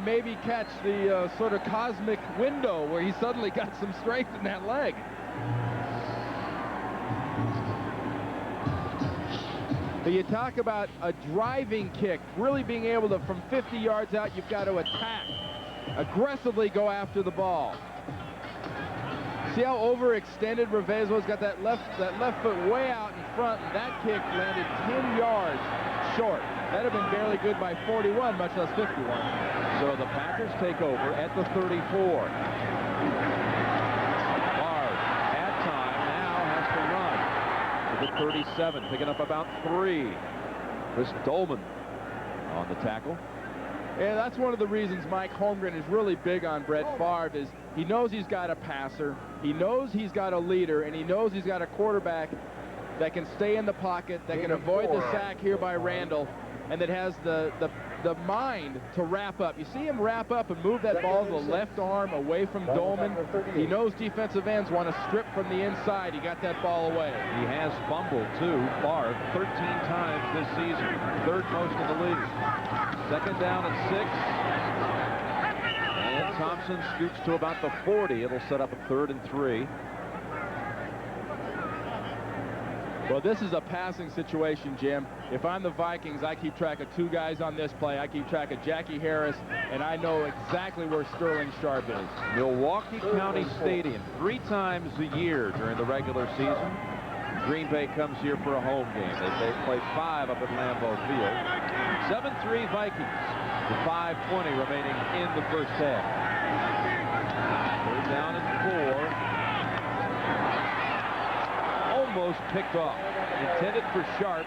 maybe catch the sort of cosmic window where he suddenly got some strength in that leg. But you talk about a driving kick, really being able to, from 50 yards out, you've got to attack, aggressively go after the ball. See how overextended Revezo's got that left foot way out in front, and that kick landed 10 yards short. That'd have been barely good by 41, much less 51. So the Packers take over at the 34. Favre at time now has to run to the 37, picking up about 3. Chris Dolman on the tackle. Yeah, that's one of the reasons Mike Holmgren is really big on Brett Favre is he knows he's got a passer, he knows he's got a leader, and he knows he's got a quarterback that can stay in the pocket, that can avoid the sack here by Randall, and that has the mind to wrap up. You see him wrap up and move that ball to the left arm away from Dolman. He knows defensive ends want to strip from the inside. He got that ball away. He has fumbled, too, Favre, 13 times this season, 3rd most in the league. 2nd down and 6. And Thompson scoots to about the 40. It'll set up a 3rd and 3. Well, this is a passing situation, Jim. If I'm the Vikings, I keep track of 2 guys on this play. I keep track of Jackie Harris, and I know exactly where Sterling Sharpe is. Milwaukee County Stadium, 3 times a year during the regular season. Green Bay comes here for a home game. They play 5 up at Lambeau Field. 7-3 Vikings with 5:20 remaining in the first half. 3rd down and 4. Almost picked off. Intended for Sharpe.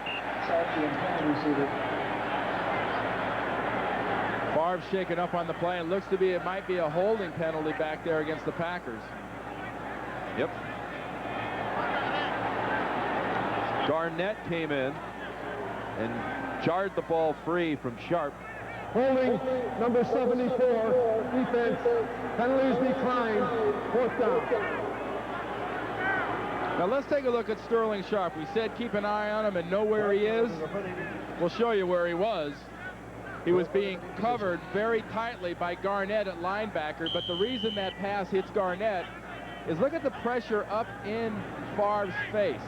Favre shaken up on the play, and looks to be it might be a holding penalty back there against the Packers. Yep. Garnett came in and jarred the ball free from Sharpe. Holding number 74, defense, penalties declined, 4th down. Now let's take a look at Sterling Sharpe. We said keep an eye on him and know where he is. We'll show you where he was. He was being covered very tightly by Garnett at linebacker, but the reason that pass hits Garnett is look at the pressure up in Favre's face.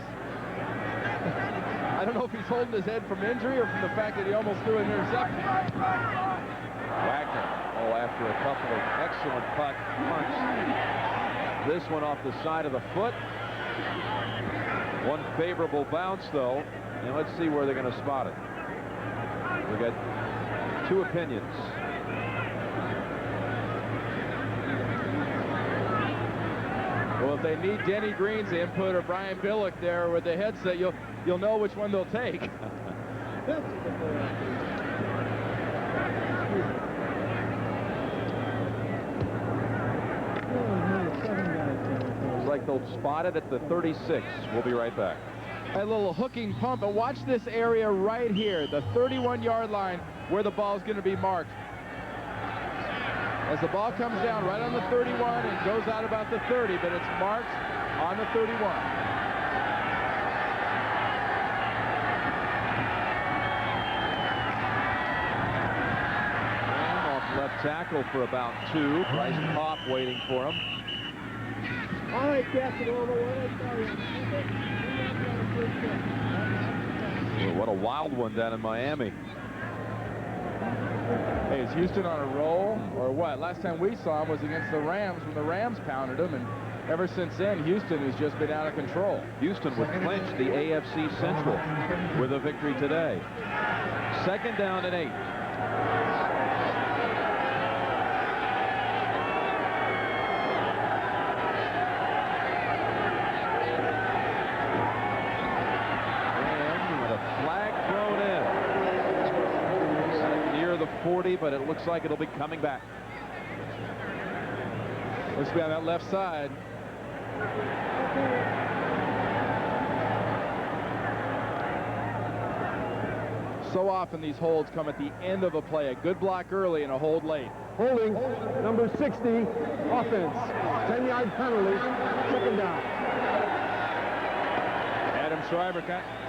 I don't know if he's holding his head from injury or from the fact that he almost threw an interception. Wagner, after a couple of excellent punts. This one off the side of the foot. One favorable bounce, though, and let's see where they're going to spot it. We got 2 opinions. Well, if they need Denny Green's input or Brian Billick there with the headset, you'll know which one they'll take. Looks like they'll spot it at the 36. We'll be right back. A little hooking pump, and watch this area right here, the 31-yard line where the ball is going to be marked. As the ball comes down right on the 31 and goes out about the 30, but it's marked on the 31. And off left tackle for about 2. Bryce Pop waiting for him. All right, Captain, over. What a wild one down in Miami. Hey, is Houston on a roll or what? Last time we saw him was against the Rams when the Rams pounded him, and ever since then, Houston has just been out of control. Houston would clinch the AFC Central with a victory today. 2nd down and 8. The 40, but it looks like it'll be coming back. Looks to be on that left side. So often these holds come at the end of a play. A good block early and a hold late. Holding number 60, offense, 10-yard penalty, 2nd down. Adam Schreiber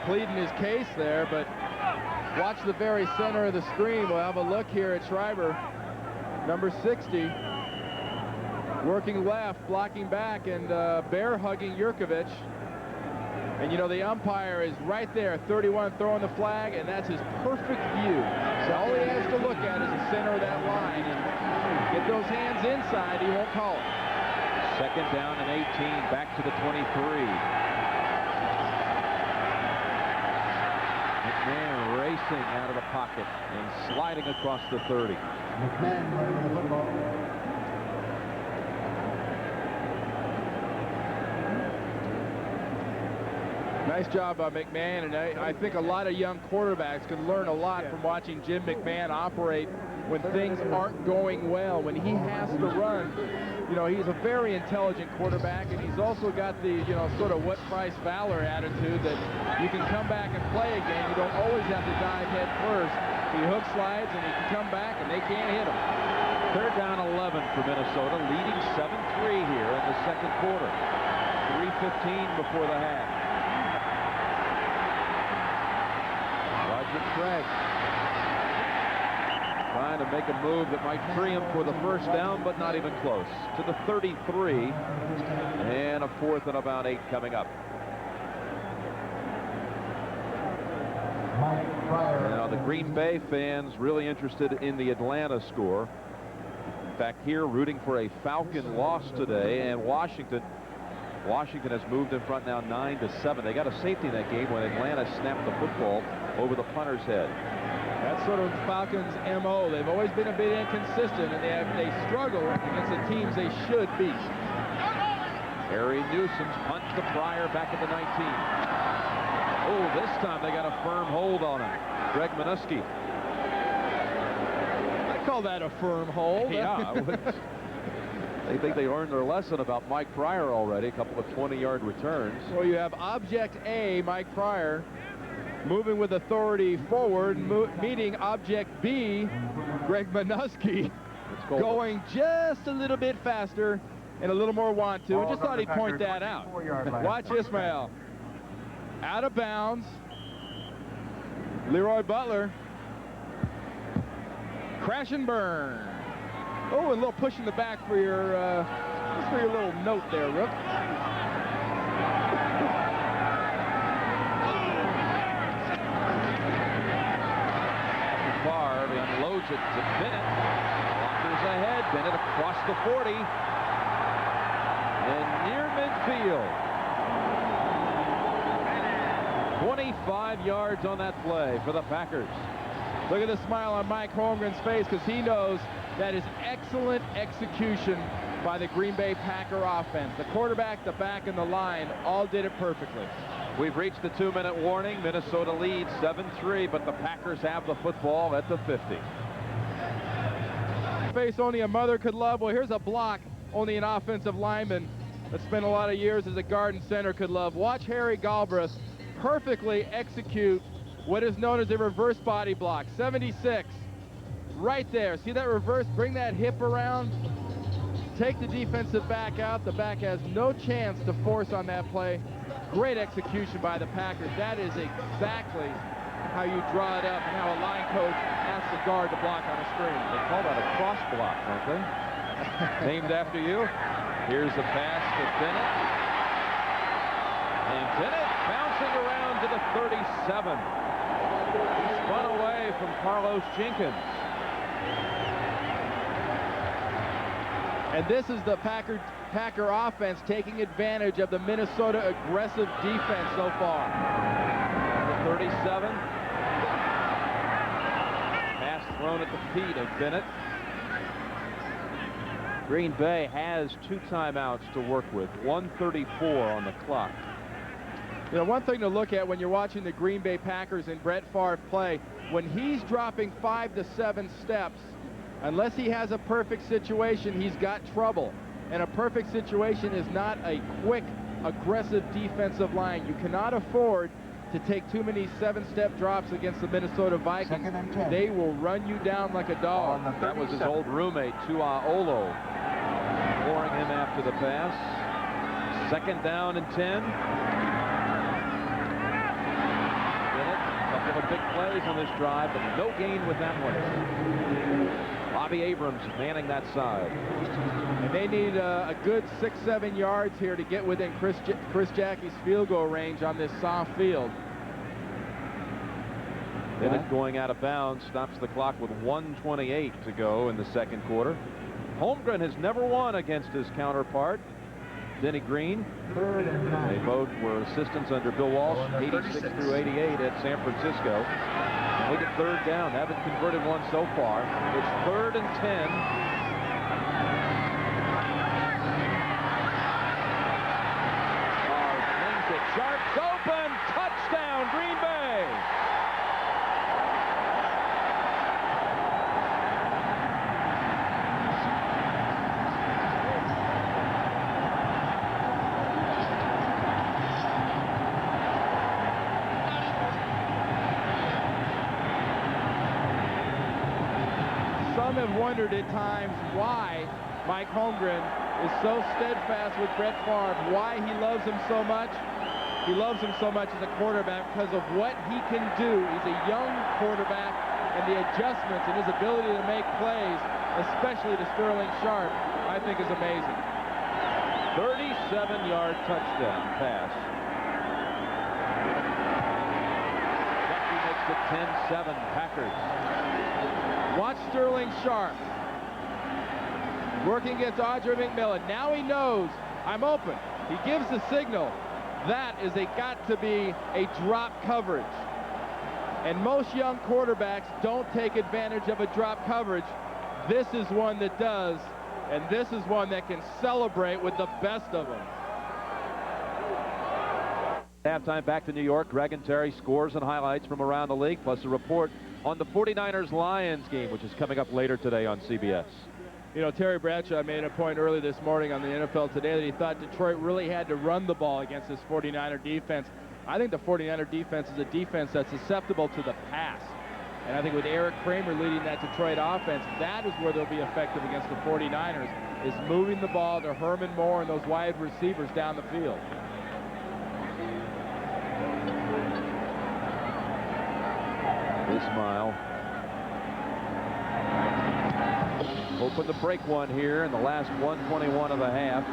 pleading his case there, but watch the very center of the screen. We'll have a look here at Schreiber, number 60, working left, blocking back, and bear hugging Jurkovic. And you know the umpire is right there, 31, throwing the flag, and that's his perfect view. So all he has to look at is the center of that line, and get those hands inside, he won't call it. Second down and 18, back to the 23. McMahon racing out of the pocket and sliding across the 30. McMahon running the football. Nice job by McMahon, and I think a lot of young quarterbacks can learn a lot from watching Jim McMahon operate when things aren't going well, when he has to run. You know, he's a very intelligent quarterback, and he's also got the, you know, sort of what price valor attitude that you can come back and play again. You don't always have to dive head first. He hook slides, and he can come back, and they can't hit him. Third down 11 for Minnesota, leading 7-3 here in the second quarter. 3:15 before the half. Craig trying to make a move that might free him for the first down, but not even close. To the 33, and a 4th and about 8 coming up. Now the Green Bay fans really interested in the Atlanta score. In fact, here rooting for a Falcon loss today, and Washington has moved in front now 9-7. They got a safety in that game when Atlanta snapped the football over the punter's head. That's sort of Falcons' MO. They've always been a bit inconsistent, and they struggle against the teams they should beat. Harry Newsom's punt to Pryor back at the 19. Oh, this time they got a firm hold on him. Greg Minuski. I call that a firm hold. Yeah. They think they learned their lesson about Mike Pryor already. A couple of 20-yard returns. Well, you have Object A, Mike Pryor, moving with authority forward, meeting Object B, Greg Minuski, going just a little bit faster and a little more want to. I just thought he'd point that out. Watch Ismail. Out of bounds. Leroy Butler. Crash and burn. Oh, and a little push in the back for your, just for your little note there, Rook. Favre unloads it to Bennett. Blockers ahead. Bennett across the 40. And near midfield. 25 yards on that play for the Packers. Look at the smile on Mike Holmgren's face, because he knows that is excellent execution by the Green Bay Packer offense. The quarterback, the back, and the line all did it perfectly. We've reached the 2-minute warning. Minnesota leads 7-3, but the Packers have the football at the 50. Face only a mother could love. Well, here's a block only an offensive lineman that spent a lot of years as a guard and center could love. Watch Harry Galbraith perfectly execute what is known as a reverse body block. 76. Right there. See that reverse? Bring that hip around. Take the defensive back out. The back has no chance to force on that play. Great execution by the Packers. That is exactly how you draw it up and how a line coach asks the guard to block on a screen. They call that a cross block, don't they? Named after you. Here's the pass to Bennett. And Bennett bouncing around to the 37. He spun away from Carlos Jenkins. And this is the Packer offense taking advantage of the Minnesota aggressive defense so far. The 37. Pass thrown at the feet of Bennett. Green Bay has 2 timeouts to work with. 1:34 on the clock. You know, one thing to look at when you're watching the Green Bay Packers and Brett Favre play, when he's dropping 5 to 7 steps, unless he has a perfect situation, he's got trouble. And a perfect situation is not a quick, aggressive defensive line. You cannot afford to take too many 7-step drops against the Minnesota Vikings. They will run you down like a dog. That was his old roommate, Tua Olo, flooring him after the pass. Second down and 10. Couple of big plays on this drive, but no gain with that one. Bobby Abrams manning that side. And they need a good 6-7 yards here to get within Chris Jackie's field goal range on this soft field. Bennett going out of bounds, stops the clock with 1:28 to go in the second quarter. Holmgren has never won against his counterpart. Denny Green. 3rd and 9. They both were assistants under Bill Walsh, 86 through 88 at San Francisco. And look at 3rd down. Haven't converted one so far. It's 3rd and 10. Flings it. Sharpe's open. Touchdown, Green Bay. Some have wondered at times why Mike Holmgren is so steadfast with Brett Favre, why he loves him so much. He loves him so much as a quarterback because of what he can do. He's a young quarterback, and the adjustments and his ability to make plays, especially to Sterling Sharpe, I think is amazing. 37-yard touchdown pass. Duffy makes it 10-7 Packers. Watch Sterling Sharpe working against Audrey McMillan. Now he knows I'm open. He gives the signal. That is got to be a drop coverage. And most young quarterbacks don't take advantage of a drop coverage. This is one that does, and this is one that can celebrate with the best of them. Halftime back to New York. Greg and Terry, scores and highlights from around the league, plus a report on the 49ers-Lions game, which is coming up later today on CBS. You know, Terry Bradshaw made a point early this morning on the NFL Today that he thought Detroit really had to run the ball against this 49er defense. I think the 49er defense is a defense that's susceptible to the pass. And I think with Eric Kramer leading that Detroit offense, that is where they'll be effective against the 49ers, is moving the ball to Herman Moore and those wide receivers down the field. Ismail hoping to break one here in the last 1:21 of the half.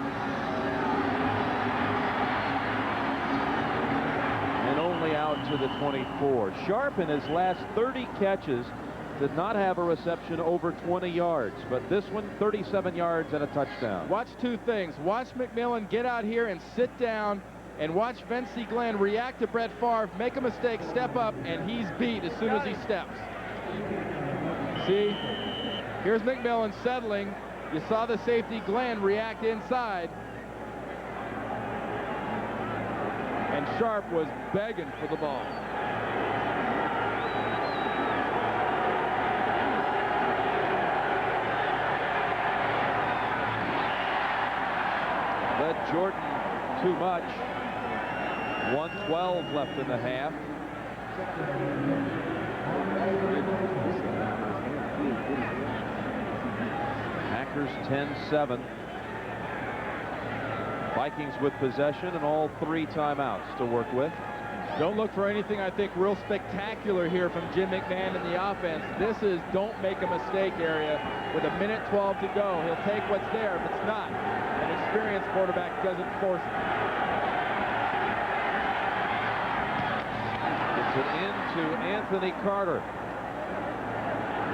And only out to the 24. Sharpe in his last 30 catches did not have a reception over 20 yards, but this one 37 yards and a touchdown. Watch two things. Watch McMillan get out here and sit down, and watch Vince Glenn react to Brett Favre, make a mistake, step up, and he's beat as soon as he steps. See? Here's McMillan settling. You saw the safety Glenn react inside. And Sharpe was begging for the ball. Led Jordan too much. 1:12 left in the half. Packers 10-7. Vikings with possession and all 3 timeouts to work with. Don't look for anything, I think, real spectacular here from Jim McMahon in the offense. This is don't make a mistake area with 1:12 to go. He'll take what's there. If it's not, an experienced quarterback doesn't force it. Gets it into Anthony Carter.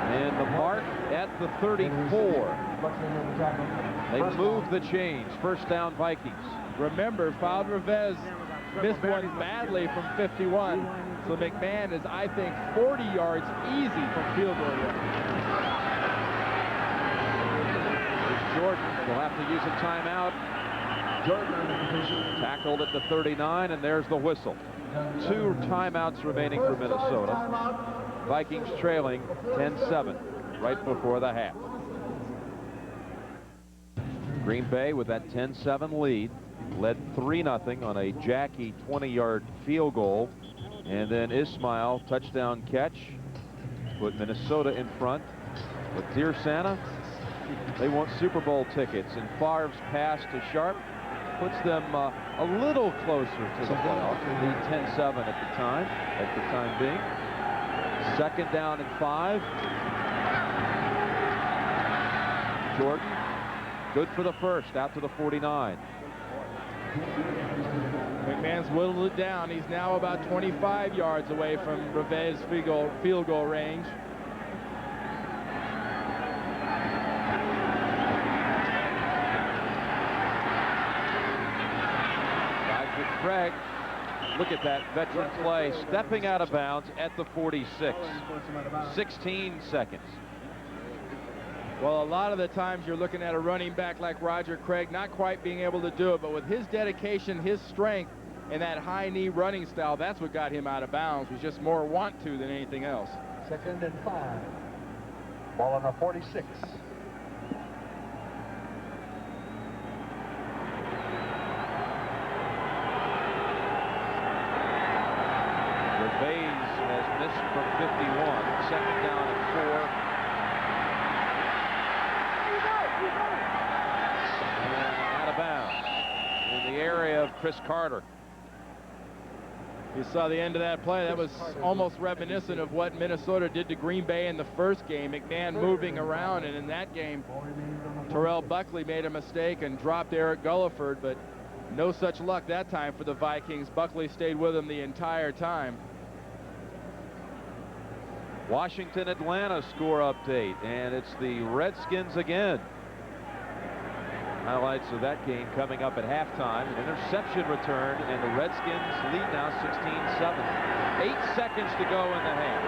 And the mark at the 34. They move the change. First down, Vikings. Remember, Favre missed one badly from 51. So McMahon is, I think, 40 yards easy from field goal range. There's Jordan. They'll have to use a timeout. Tackled at the 39, and there's the whistle. 2 timeouts remaining for Minnesota. Vikings trailing 10-7 right before the half. Green Bay with that 10-7 lead led 3-0 on a Jackie 20-yard field goal, and then Ismail touchdown catch put Minnesota in front. But dear Santa, they want Super Bowl tickets, and Favre's pass to Sharpe puts them a little closer to the playoffs. Lead 10-7 at the time being. Second down and 5. Jordan, good for the first, out to the 49. McMahon's whittled it down. He's now about 25 yards away from Reve's field goal range. Craig, look at that veteran play, stepping out of bounds at the 46. 16 seconds. Well, a lot of the times you're looking at a running back like Roger Craig not quite being able to do it, but with his dedication, his strength, and that high knee running style, that's what got him out of bounds. Was just more want to than anything else. 2nd and 5. Ball on the 46. Hayes has missed from 51. 2nd down and 4. And out of bounds in the area of Chris Carter. You saw the end of that play. That was almost reminiscent of what Minnesota did to Green Bay in the first game. McMahon moving around, and in that game, Terrell Buckley made a mistake and dropped Eric Gulliford, but no such luck that time for the Vikings. Buckley stayed with him the entire time. Washington-Atlanta score update, and it's the Redskins again. Highlights of that game coming up at halftime. An interception returned, and the Redskins lead now 16-7. 8 seconds to go in the half.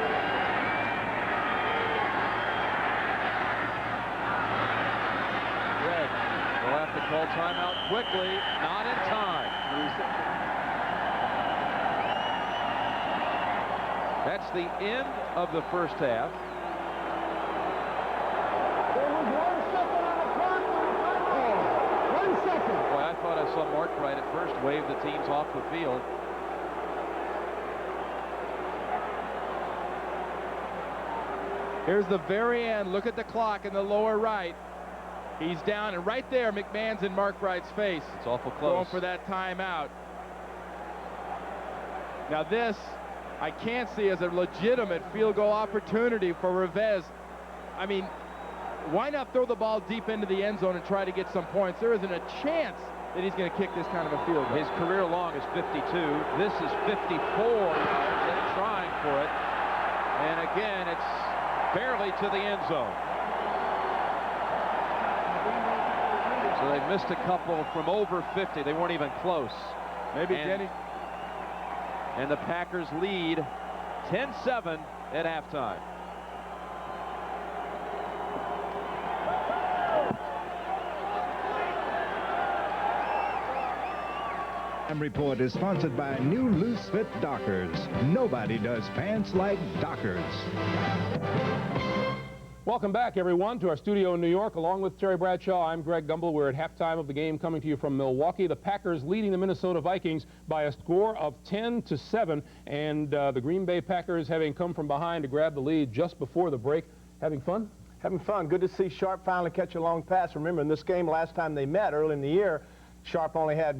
Red will have to call timeout quickly. Not in time. That's the end of the first half. I thought I saw Mark Wright at first wave the teams off the field. Here's the very end. Look at the clock in the lower right. He's down, and right there, McMahon's in Mark Wright's face. It's awful close. Going for that timeout. Now this, I can't see as a legitimate field goal opportunity for Rivez. I mean, why not throw the ball deep into the end zone and try to get some points? There isn't a chance that he's going to kick this kind of a field goal. His career long is 52. This is 54 yards. They're trying for it. And again, it's barely to the end zone. So they missed a couple from over 50. They weren't even close. Maybe getting. And the Packers lead 10-7 at halftime. Report is sponsored by new loose fit Dockers. Nobody does pants like Dockers. Welcome back, everyone, to our studio in New York. Along with Terry Bradshaw, I'm Greg Gumbel. We're at halftime of the game, coming to you from Milwaukee. The Packers leading the Minnesota Vikings by a score of 10-7, and the Green Bay Packers, having come from behind to grab the lead just before the break. Having fun? Having fun. Good to see Sharpe finally catch a long pass. Remember, in this game last time they met early in the year, Sharpe only had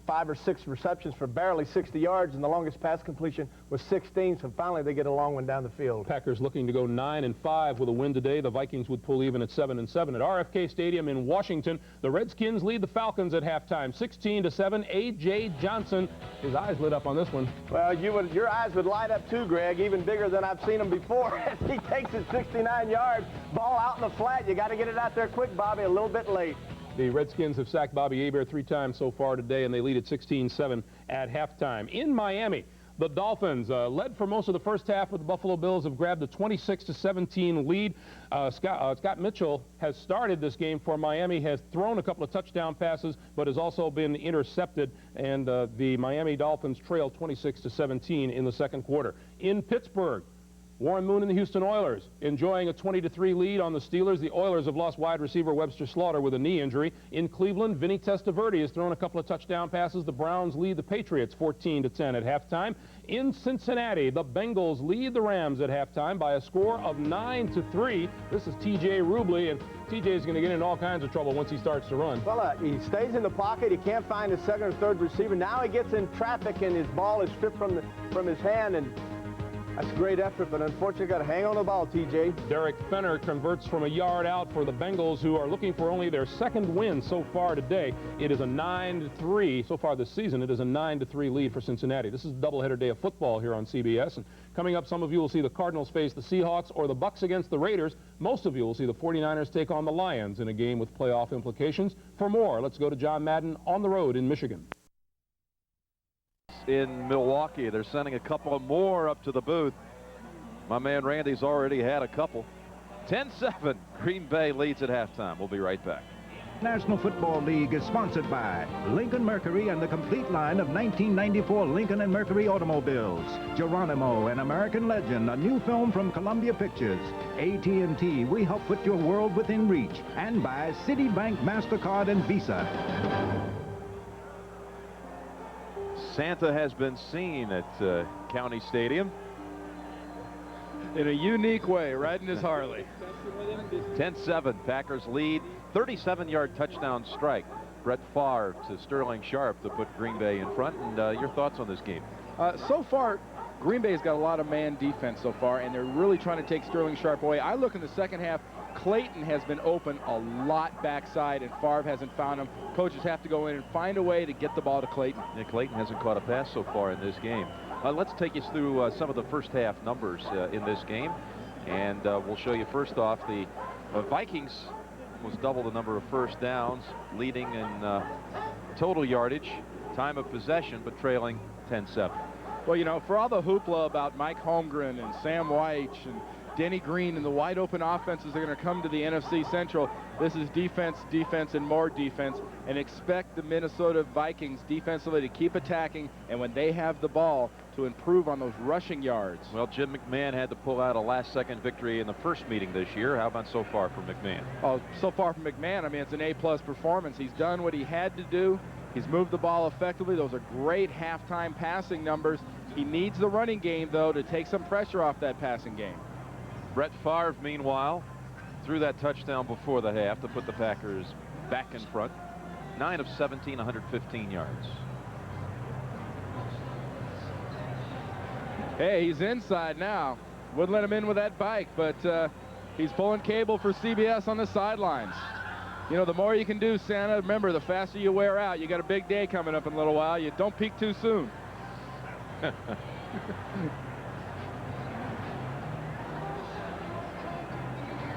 5 or 6 receptions for barely 60 yards, and the longest pass completion was 16, so finally they get a long one down the field. Packers looking to go 9-5 with a win today. The Vikings would pull even at 7-7. At RFK Stadium in Washington, the Redskins lead the Falcons at halftime, 16-7. A.J. Johnson, his eyes lit up on this one. Well, your eyes would light up too, Greg, even bigger than I've seen them before. He takes it 69 yards, ball out in the flat. You got to get it out there quick, Bobby, a little bit late. The Redskins have sacked Bobby Hebert 3 times so far today, and they lead at 16-7 at halftime. In Miami, the Dolphins led for most of the first half, but the Buffalo Bills have grabbed a 26-17 lead. Scott Mitchell has started this game for Miami, has thrown a couple of touchdown passes, but has also been intercepted, and the Miami Dolphins trail 26-17 in the second quarter. In Pittsburgh, Warren Moon and the Houston Oilers enjoying a 20-3 lead on the Steelers. The Oilers have lost wide receiver Webster Slaughter with a knee injury. In Cleveland, Vinny Testaverde has thrown a couple of touchdown passes. The Browns lead the Patriots 14-10 at halftime. In Cincinnati, the Bengals lead the Rams at halftime by a score of 9-3. This is T.J. Rubley, and T.J. is going to get in all kinds of trouble once he starts to run. Well, he stays in the pocket. He can't find his second or third receiver. Now he gets in traffic, and his ball is stripped from his hand, and that's a great effort, but unfortunately got to hang on the ball, T.J. Derek Fenner converts from a yard out for the Bengals, who are looking for only their second win so far today. It is a 9-3 so far this season. It is a 9-3 lead for Cincinnati. This is a doubleheader day of football here on CBS. And coming up, some of you will see the Cardinals face the Seahawks or the Bucks against the Raiders. Most of you will see the 49ers take on the Lions in a game with playoff implications. For more, let's go to John Madden on the road in Michigan. in Milwaukee. They're sending a couple more up to the booth. My man Randy's already had a couple. 10-7. Green Bay leads at halftime. We'll be right back. National Football League is sponsored by Lincoln Mercury and the complete line of 1994 Lincoln and Mercury automobiles. Geronimo, an American legend, a new film from Columbia Pictures. AT&T, we help put your world within reach. And by Citibank, MasterCard, and Visa. Santa has been seen at County Stadium. In a unique way, riding his Harley. 10-7. Packers lead. 37-yard touchdown strike. Brett Favre to Sterling Sharpe to put Green Bay in front. And your thoughts on this game? So far, Green Bay's got a lot of man defense so far, and they're really trying to take Sterling Sharpe away. I look in the second half, Clayton has been open a lot backside, and Favre hasn't found him. Coaches have to go in and find a way to get the ball to Clayton. Yeah, Clayton hasn't caught a pass so far in this game. Let's take you through some of the first half numbers in this game. And we'll show you first off the Vikings was double the number of first downs, leading in total yardage, time of possession, but trailing 10-7. Well, you know, for all the hoopla about Mike Holmgren and Sam White and Denny Green and the wide open offenses that are going to come to the NFC Central, this is defense, defense, and more defense. And expect the Minnesota Vikings defensively to keep attacking, and when they have the ball, to improve on those rushing yards. Well, Jim McMahon had to pull out a last-second victory in the first meeting this year. How about so far from McMahon? Oh, so far from McMahon, I mean, it's an A-plus performance. He's done what he had to do. He's moved the ball effectively. Those are great halftime passing numbers. He needs the running game, though, to take some pressure off that passing game. Brett Favre, meanwhile, threw that touchdown before the half to put the Packers back in front. 9 of 17, 115 yards. Hey, he's inside now. Wouldn't let him in with that bike, but he's pulling cable for CBS on the sidelines. You know, the more you can do, Santa, remember, the faster you wear out. You got a big day coming up in a little while. You don't peak too soon.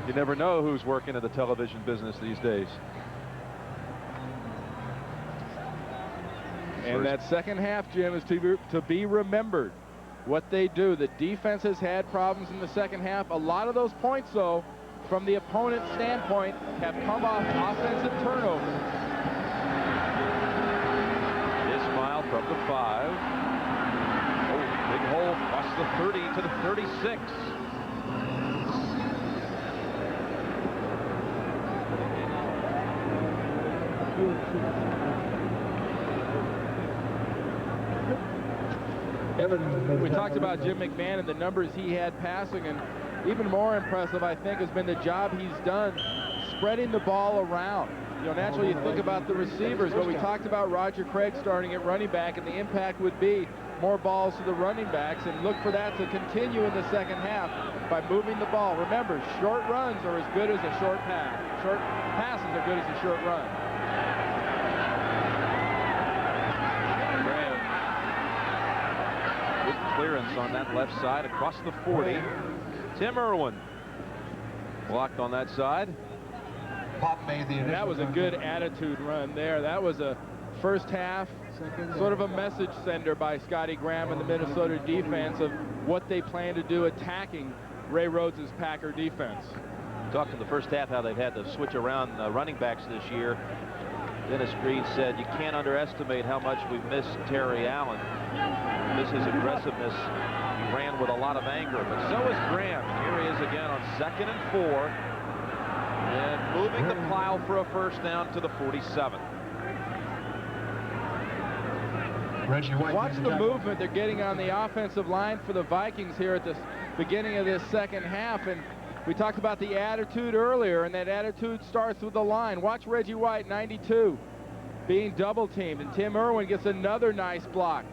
You never know who's working in the television business these days. And that second half, Jim, is to be remembered. What they do. The defense has had problems in the second half. A lot of those points, though, from the opponent's standpoint, have come off offensive turnovers. Ismail from the 5. Oh, big hole across the 30 to the 36. We talked about Jim McMahon and the numbers he had passing, and even more impressive, I think, has been the job he's done spreading the ball around. You know, naturally you think about the receivers, but we talked about Roger Craig starting at running back, and the impact would be more balls to the running backs, and look for that to continue in the second half by moving the ball. Remember, short runs are as good as a short pass. Short passes are good as a short run. Clearance on that left side across the 40. Tim Irwin blocked on that side. Pop made the initial. That was a good attitude run there. That was a first half sort of a message sender by Scotty Graham and the Minnesota defense of what they plan to do attacking Ray Rhodes' Packer defense. Talked in the first half how they've had to switch around running backs this year. Dennis Green said you can't underestimate how much we've missed Terry Allen. Miss his aggressiveness. He ran with a lot of anger, but so is Graham. Here he is again on 2nd and 4. And moving the plow for a first down to the 47. Reggie White. Watch the movement they're getting on the offensive line for the Vikings here at the beginning of this second half. And we talked about the attitude earlier, and that attitude starts with the line. Watch Reggie White, 92, being double teamed, and Tim Irwin gets another nice block.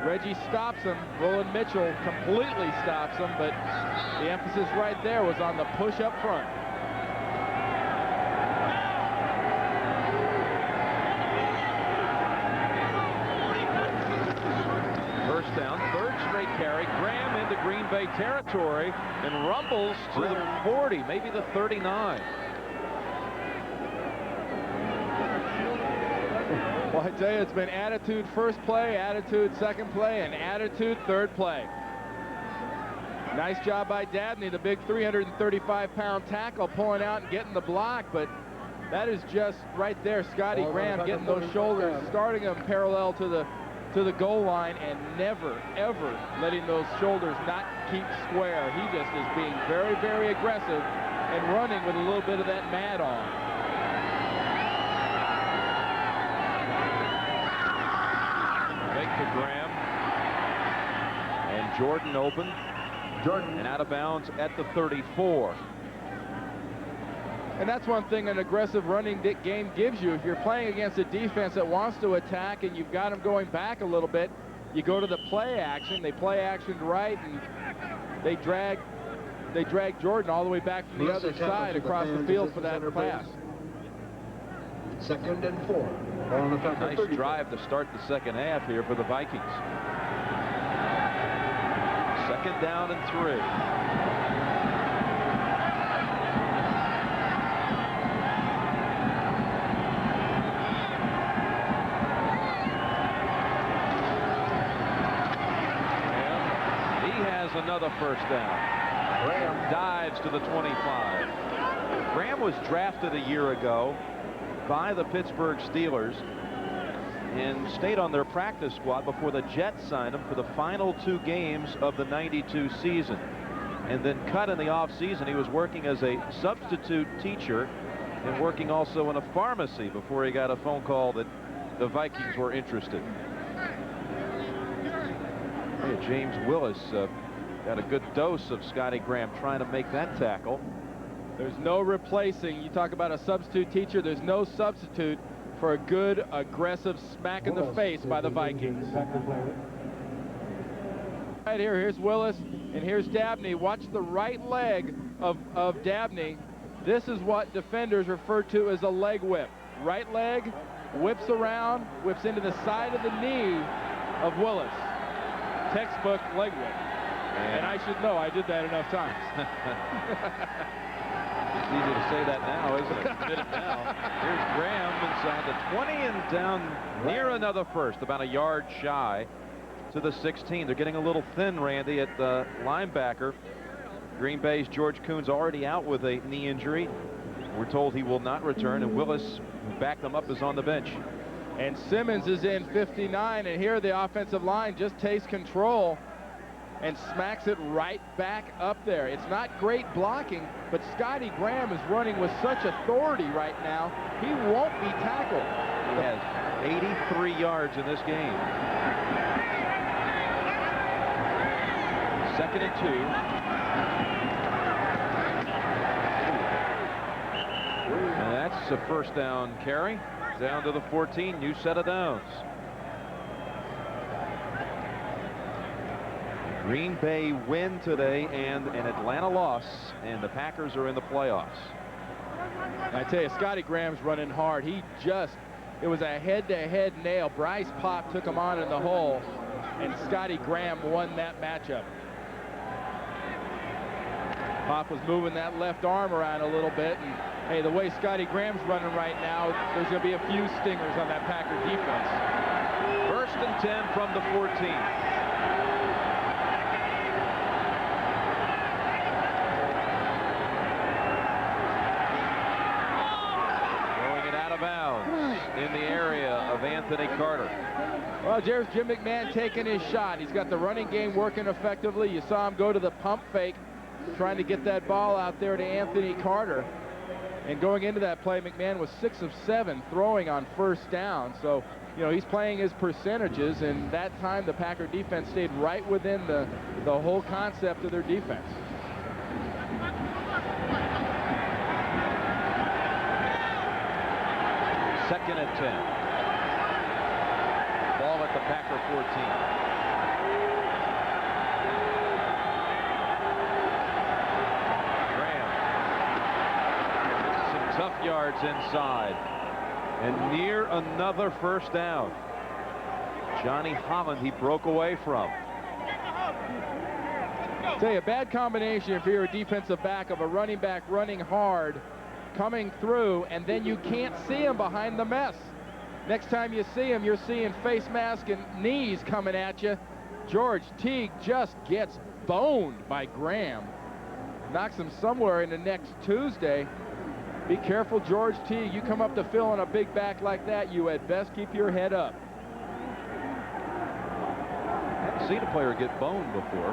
Reggie stops him. Roland Mitchell completely stops him, but the emphasis right there was on the push up front. First down, 3rd straight carry. Graham into Green Bay territory and rumbles to the 40, maybe the 39. Well, I tell you, it's been attitude first play, attitude second play, and attitude third play. Nice job by Dabney, the big 335-pound tackle, pulling out and getting the block, but that is just right there. Scotty Graham getting those shoulders, starting them parallel to the goal line, and never, ever letting those shoulders not keep square. He just is being very, very aggressive and running with a little bit of that mad on. To Graham, and Jordan open, and out of bounds at the 34. And that's one thing an aggressive running game gives you. If you're playing against a defense that wants to attack and you've got them going back a little bit, you go to the play action. They play action right, and they drag Jordan all the way back from the other side across the field for that pass. 2nd and 4. Nice drive to start the second half here for the Vikings. 2nd down and 3. And he has another first down. Graham dives to the 25. Graham was drafted a year ago by the Pittsburgh Steelers and stayed on their practice squad before the Jets signed him for the final 2 games of the '92 season, and then cut in the offseason. He was working as a substitute teacher and working also in a pharmacy before he got a phone call that the Vikings were interested. Hey, James Willis got a good dose of Scotty Graham trying to make that tackle. There's no replacing. You talk about a substitute teacher. There's no substitute for a good, aggressive smack in the face by the Vikings. Right here, here's Willis, and here's Dabney. Watch the right leg of Dabney. This is what defenders refer to as a leg whip. Right leg, whips around, whips into the side of the knee of Willis. Textbook leg whip. And I should know, I did that enough times. It's easy to say that now, isn't it? Admit it now. Here's Graham inside the 20 and down near another first, about a yard shy to the 16. They're getting a little thin, Randy, at the linebacker. Green Bay's George Kuhn's already out with a knee injury. We're told he will not return, and Willis, who backed them up, is on the bench. And Simmons is in 59, and here the offensive line just takes control and smacks it right back up there. It's not great blocking, but Scotty Graham is running with such authority right now, he won't be tackled. He has 83 yards in this game. 2nd and 2. And that's a first down carry. Down to the 14, new set of downs. Green Bay win today and an Atlanta loss, and the Packers are in the playoffs. I tell you, Scotty Graham's running hard. It was a head-to-head nail. Bryce Pop took him on in the hole, and Scotty Graham won that matchup. Pop was moving that left arm around a little bit, and hey, the way Scotty Graham's running right now, there's going to be a few stingers on that Packer defense. 1st and 10 from the 14. In the area of Anthony Carter. Well, there's Jim McMahon taking his shot. He's got the running game working effectively. You saw him go to the pump fake, trying to get that ball out there to Anthony Carter. And going into that play, McMahon was 6 of 7 throwing on first down. So, you know, he's playing his percentages, and that time the Packer defense stayed right within the whole concept of their defense. Second and 10. Ball at the Packer 14. Graham. Some tough yards inside. And near another first down. Johnny Holland, he broke away from. I'll tell you, a bad combination if you're a defensive back of a running back running hard, coming through, and then you can't see him behind the mess. Next time you see him, you're seeing face mask and knees coming at you. George Teague just gets boned by Graham. Knocks him somewhere into next Tuesday. Be careful, George Teague. You come up to Phil on a big back like that, you had best keep your head up. I haven't seen a player get boned before.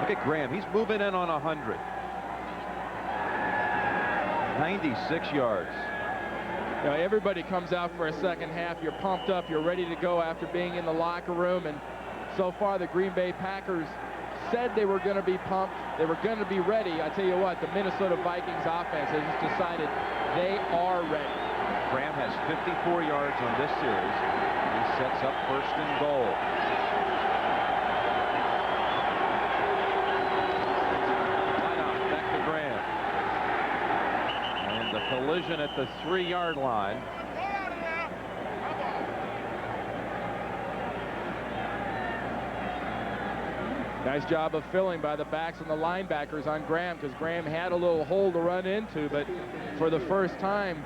Look at Graham. He's moving in on 100. 96 yards. You know, everybody comes out for a second half. You're pumped up. You're ready to go after being in the locker room. And so far, the Green Bay Packers said they were going to be pumped. They were going to be ready. I tell you what, the Minnesota Vikings offense has just decided they are ready. Graham has 54 yards on this series. He sets up first and goal. Collision at the 3-yard line. Nice job of filling by the backs and the linebackers on Graham, because Graham had a little hole to run into, but for the first time,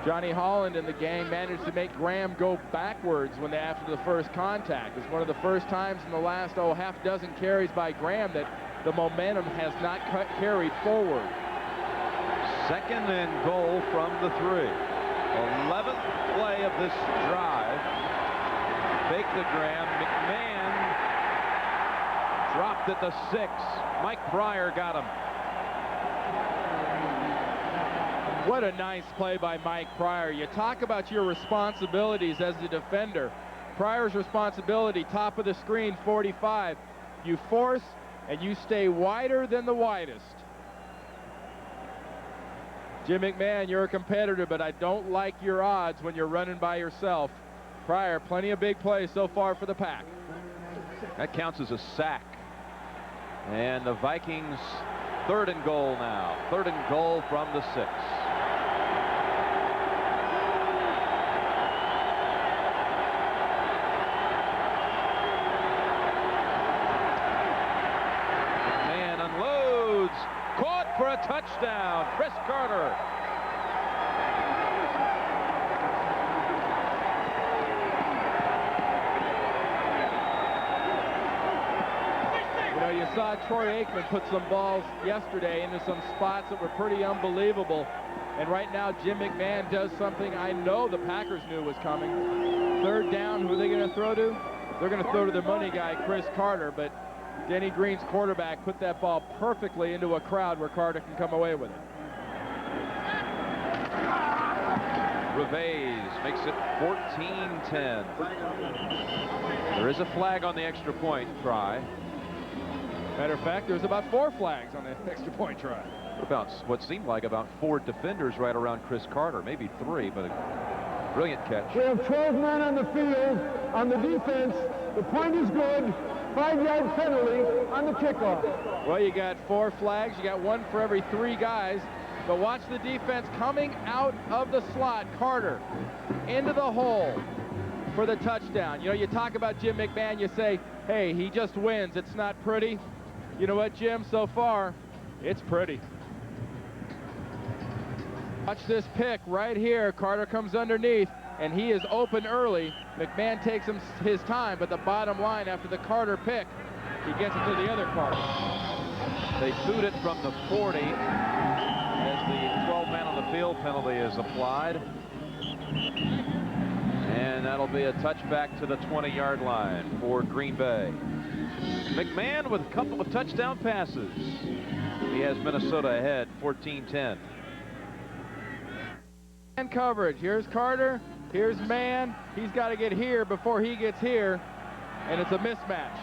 Johnny Holland and the gang managed to make Graham go backwards after the first contact. It's one of the first times in the last half dozen carries by Graham that the momentum has not carried forward. Second and goal from the 3. 11th play of this drive. Fake the Graham. McMahon dropped at the 6. Mike Pryor got him. What a nice play by Mike Pryor. You talk about your responsibilities as a defender. Pryor's responsibility, top of the screen, 45. You force and you stay wider than the widest. Jim McMahon, you're a competitor, but I don't like your odds when you're running by yourself. Pryor, plenty of big plays so far for the Pack. That counts as a sack. And the Vikings, 3rd and goal now. 3rd and goal from the 6. McMahon unloads. Caught for a touchdown. Chris Carter. You know, you saw Troy Aikman put some balls yesterday into some spots that were pretty unbelievable. And right now, Jim McMahon does something I know the Packers knew was coming. 3rd down, who are they going to throw to? They're going to throw to the money guy, Chris Carter, but Denny Green's quarterback put that ball perfectly into a crowd where Carter can come away with it. Reves makes it 14-10. There is a flag on the extra point try. Matter of fact, there's about 4 flags on the extra point try. About what seemed like about 4 defenders right around Chris Carter, maybe 3, but a brilliant catch. We have 12 men on the field on the defense. The point is good. 5-yard penalty on the kickoff. Well, you got 4 flags. You got 1 for every 3 guys. But watch the defense coming out of the slot. Carter into the hole for the touchdown. You know, you talk about Jim McMahon, you say, hey, he just wins. It's not pretty. You know what, Jim? So far, it's pretty. Watch this pick right here. Carter comes underneath, and he is open early. McMahon takes his time, but the bottom line after the Carter pick, he gets it to the other Carter. They boot it from the 40 as the 12-man on the field penalty is applied. And that'll be a touchback to the 20-yard line for Green Bay. McMahon with a couple of touchdown passes. He has Minnesota ahead, 14-10. Man coverage. Here's Carter. Here's man. He's got to get here before he gets here, and it's a mismatch.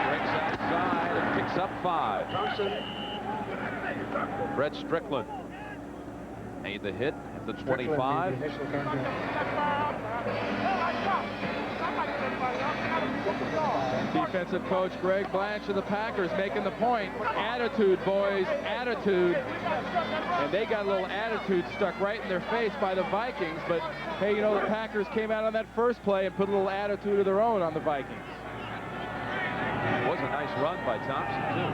Breaks outside and picks up 5. Brett Strickland made the hit at the 25. Defensive coach Greg Blanche of the Packers making the point. Attitude, boys, attitude. And they got a little attitude stuck right in their face by the Vikings. But, hey, you know, the Packers came out on that first play and put a little attitude of their own on the Vikings. It was a nice run by Thompson, too.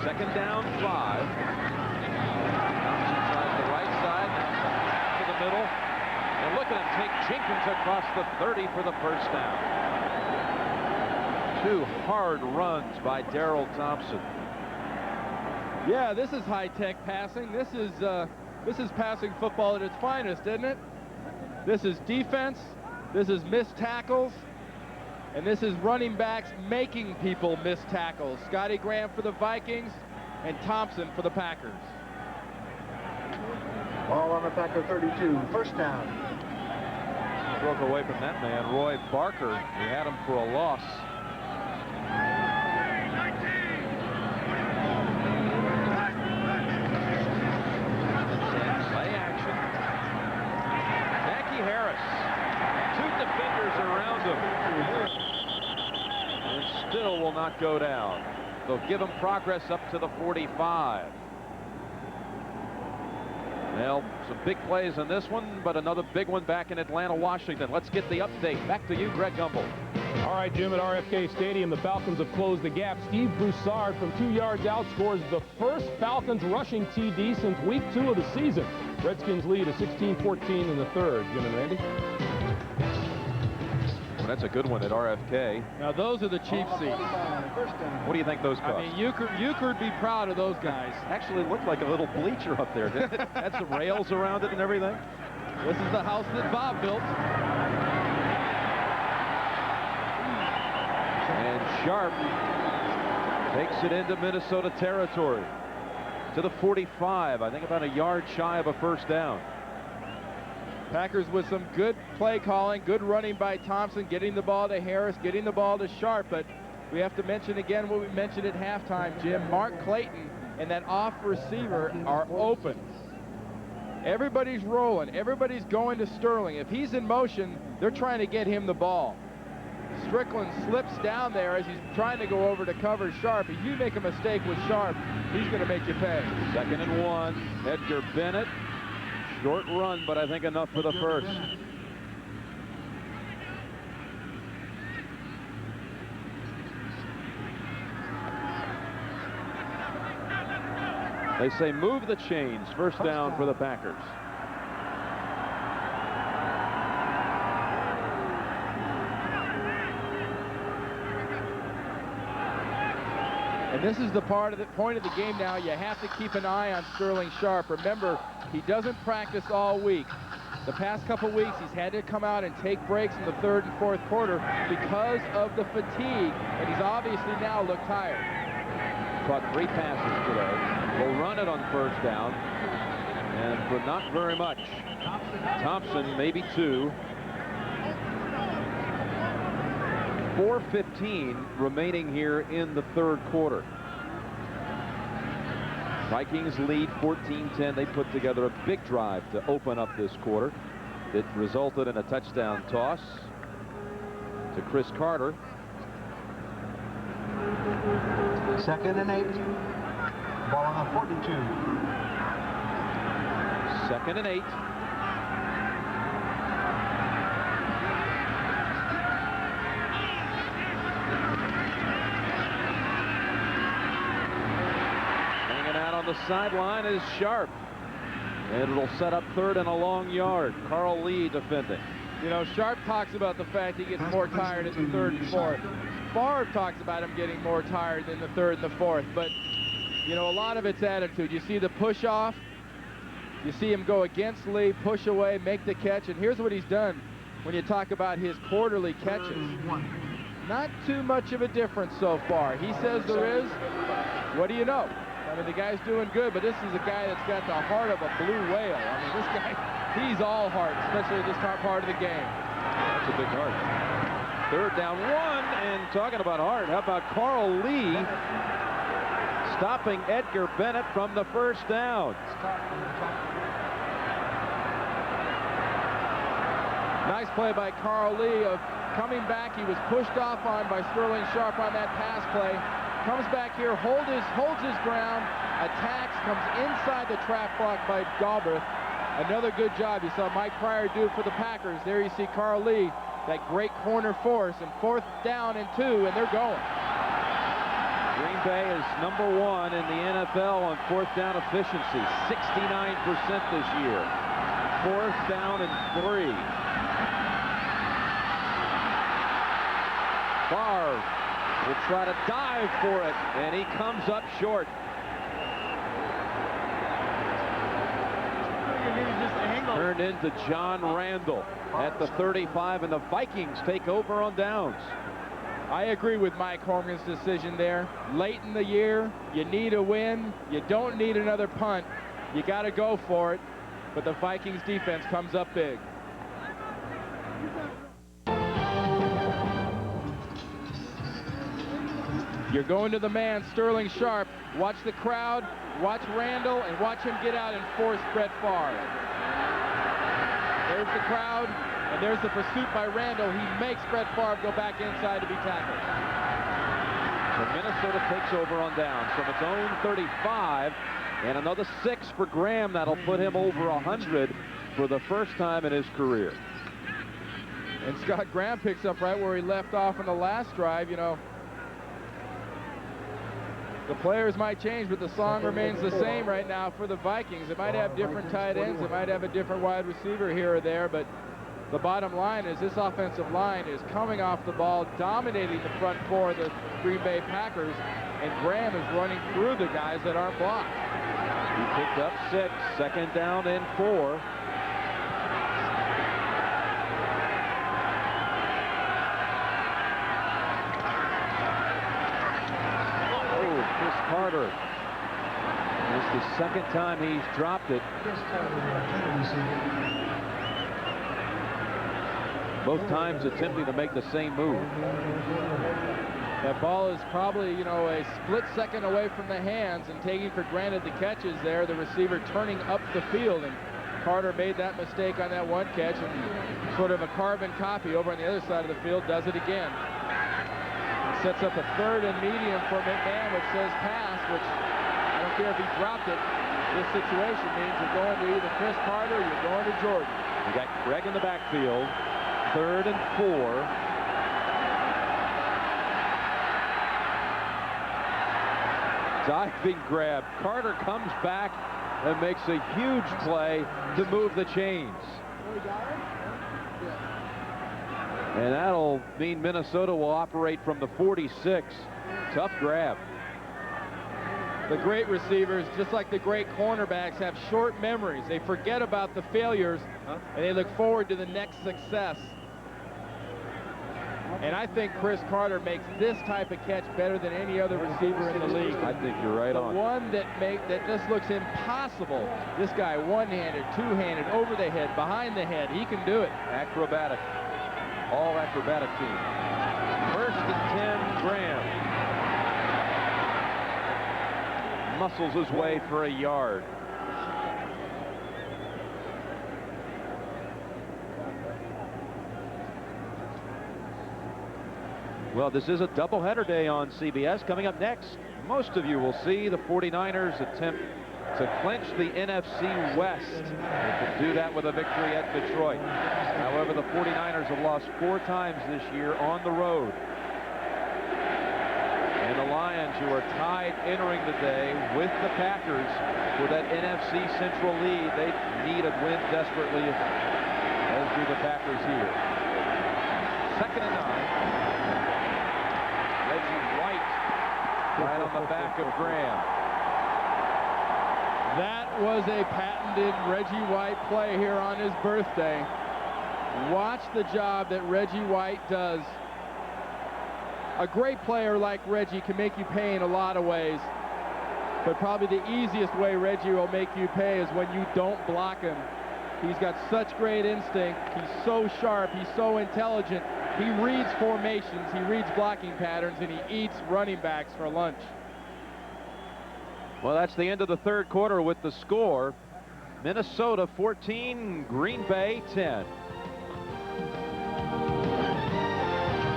Second down, 5. Thompson tries the right side, to the middle. And look at him take Jenkins across the 30 for the first down. 2 hard runs by Darrell Thompson. Yeah, this is high-tech passing. This is passing football at its finest, isn't it? This is defense. This is missed tackles. And this is running backs making people miss tackles. Scotty Graham for the Vikings and Thompson for the Packers. Ball on the Packer 32, first down. Broke away from that man, Roy Barker. We had him for a loss. Play action. Jackie Harris. 2 defenders around him. And still will not go down. They'll give him progress up to the 45. Well, some big plays in this one, but another big one back in Atlanta, Washington. Let's get the update. Back to you, Greg Gumbel. All right, Jim, at RFK Stadium, the Falcons have closed the gap. Steve Broussard from 2 yards out scores the first Falcons rushing TD since week 2 of the season. Redskins lead at 16-14 in the third. Jim and Randy. Well, that's a good one at RFK. Now, those are the cheap seats. What do you think those cost? I mean, you could be proud of those guys. Actually looked like a little bleacher up there, didn't it? Had some rails around it and everything. This is the house that Bob built. And Sharpe takes it into Minnesota territory to the 45. I think about a yard shy of a first down. Packers with some good play calling, good running by Thompson, getting the ball to Harris, getting the ball to Sharpe. But we have to mention again what we mentioned at halftime, Jim. Mark Clayton and that off receiver are open. Everybody's rolling. Everybody's going to Sterling. If he's in motion, they're trying to get him the ball. Strickland slips down there as he's trying to go over to cover Sharpe. If you make a mistake with Sharpe, he's going to make you pay. 2nd and 1. Edgar Bennett. Short run, but I think enough for the first. They say move the chains. First down for the Packers. And this is the point of the game now. You have to keep an eye on Sterling Sharpe. Remember, he doesn't practice all week. The past couple weeks, he's had to come out and take breaks in the 3rd and 4th quarter because of the fatigue, and he's obviously now looked tired. Caught 3 passes today. Will run it on first down, and for not very much. Thompson, maybe 2. 4:15 remaining here in the 3rd quarter. Vikings lead 14-10. They put together a big drive to open up this quarter. It resulted in a touchdown toss to Chris Carter. 2nd and 8. Ball on the 42. 2nd and 8. The sideline is Sharpe, and it'll set up 3rd and a long yard. Carl Lee defending. You know, Sharpe talks about the fact he gets more tired in the 3rd and 4th. Favre talks about him getting more tired in the 3rd and the 4th. But, you know, a lot of it's attitude. You see the push off. You see him go against Lee, push away, make the catch. And here's what he's done when you talk about his quarterly catches. Not too much of a difference so far. He says there is. What do you know? I mean, the guy's doing good, but this is a guy that's got the heart of a blue whale. I mean, this guy, he's all heart, especially this part of the game. That's a big heart. 3rd down 1, and talking about heart, how about Carl Lee stopping Edgar Bennett from the first down? Nice play by Carl Lee of coming back. He was pushed off on by Sterling Sharpe on that pass play. Comes back here, holds his ground, attacks, comes inside the trap block by Galbraith. Another good job. You saw Mike Pryor do for the Packers. There you see Carl Lee that great corner force, and 4th down and 2, and they're going. Green Bay is #1 in the NFL on 4th down efficiency, 69% this year. 4th down and 3. Favre will try to dive for it, and he comes up short. Turned into John Randall at the 35, and the Vikings take over on downs. I agree with Mike Holmgren's decision there. Late in the year, you need a win. You don't need another punt. You got to go for it. But the Vikings defense comes up big. You're going to the man, Sterling Sharpe. Watch the crowd, watch Randall, and watch him get out and force Brett Favre. There's the crowd, and there's the pursuit by Randall. He makes Brett Favre go back inside to be tackled. So Minnesota takes over on downs from its own 35, and another 6 for Graham. That'll put him over 100 for the first time in his career. And Scott Graham picks up right where he left off in the last drive. You know, the players might change, but the song remains the same right now for the Vikings. It might have different tight ends. It might have a different wide receiver here or there, but the bottom line is this offensive line is coming off the ball, dominating the front four of the Green Bay Packers, and Graham is running through the guys that aren't blocked. He picked up 6, 2nd down and 4. Carter. It's the 2nd time he's dropped it. Both times attempting to make the same move. That ball is probably, you know, a split second away from the hands, and taking for granted the catches there, the receiver turning up the field, and Carter made that mistake on that one catch, and sort of a carbon copy over on the other side of the field does it again. Sets up a 3rd and medium for McMahon, which says pass, which I don't care if he dropped it. This situation means you're going to either Chris Carter or you're going to Jordan. You got Greg in the backfield, 3rd and 4. Diving grab. Carter comes back and makes a huge play to move the chains. And that'll mean Minnesota will operate from the 46. Tough grab. The great receivers, just like the great cornerbacks, have short memories. They forget about the failures, and they look forward to the next success. And I think Chris Carter makes this type of catch better than any other receiver in the league. I think you're right on. The one that just looks impossible. This guy, one-handed, two-handed, over the head, behind the head. He can do it. Acrobatic. All acrobatic team. 1st and 10, Graham. Muscles his way for a yard. Well, this is a doubleheader day on CBS. Coming up next, most of you will see the 49ers attempt to clinch the NFC West. They could do that with a victory at Detroit. However, the 49ers have lost 4 times this year on the road. And the Lions, who are tied entering the day with the Packers for that NFC Central lead, they need a win desperately, as do the Packers here. 2nd and 9. Reggie White right on the back of Graham. That was a patented Reggie White play here on his birthday. Watch the job that Reggie White does. A great player like Reggie can make you pay in a lot of ways, but probably the easiest way Reggie will make you pay is when you don't block him. He's got such great instinct. He's so sharp. He's so intelligent. He reads formations. He reads blocking patterns, and he eats running backs for lunch. Well, that's the end of the 3rd quarter with the score. Minnesota 14, Green Bay 10.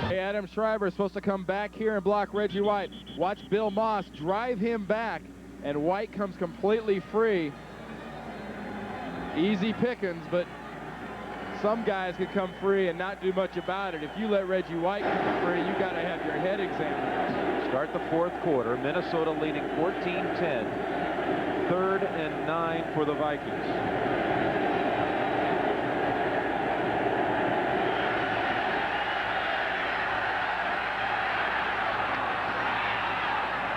Hey, Adam Schreiber is supposed to come back here and block Reggie White. Watch Bill Moss drive him back, and White comes completely free. Easy pickings, but some guys could come free and not do much about it. If you let Reggie White come free, you got to have your head examined. Start the fourth quarter. Minnesota leading 14-10. 3rd and 9 for the Vikings.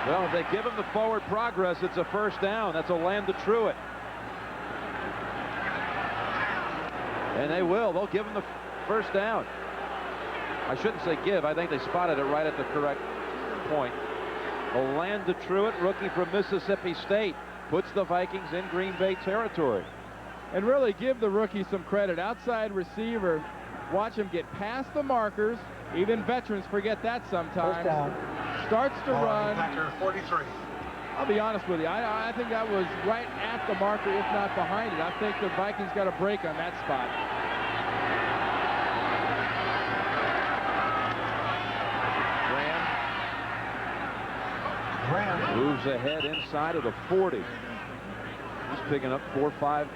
Well, if they give him the forward progress, it's a first down. That's a land to Truitt. And they will. They'll give him the first down. I shouldn't say give. I think they spotted it right at the correct point. Orlando Truitt, rookie from Mississippi State, puts the Vikings in Green Bay territory. And really give the rookie some credit. Outside receiver, watch him get past the markers. Even veterans forget that sometimes. First down. Starts to run. Packer 43. I'll be honest with you. I think that was right at the marker, if not behind it. I think the Vikings got a break on that spot. Graham Moves ahead inside of the 40. He's picking up 4 or 5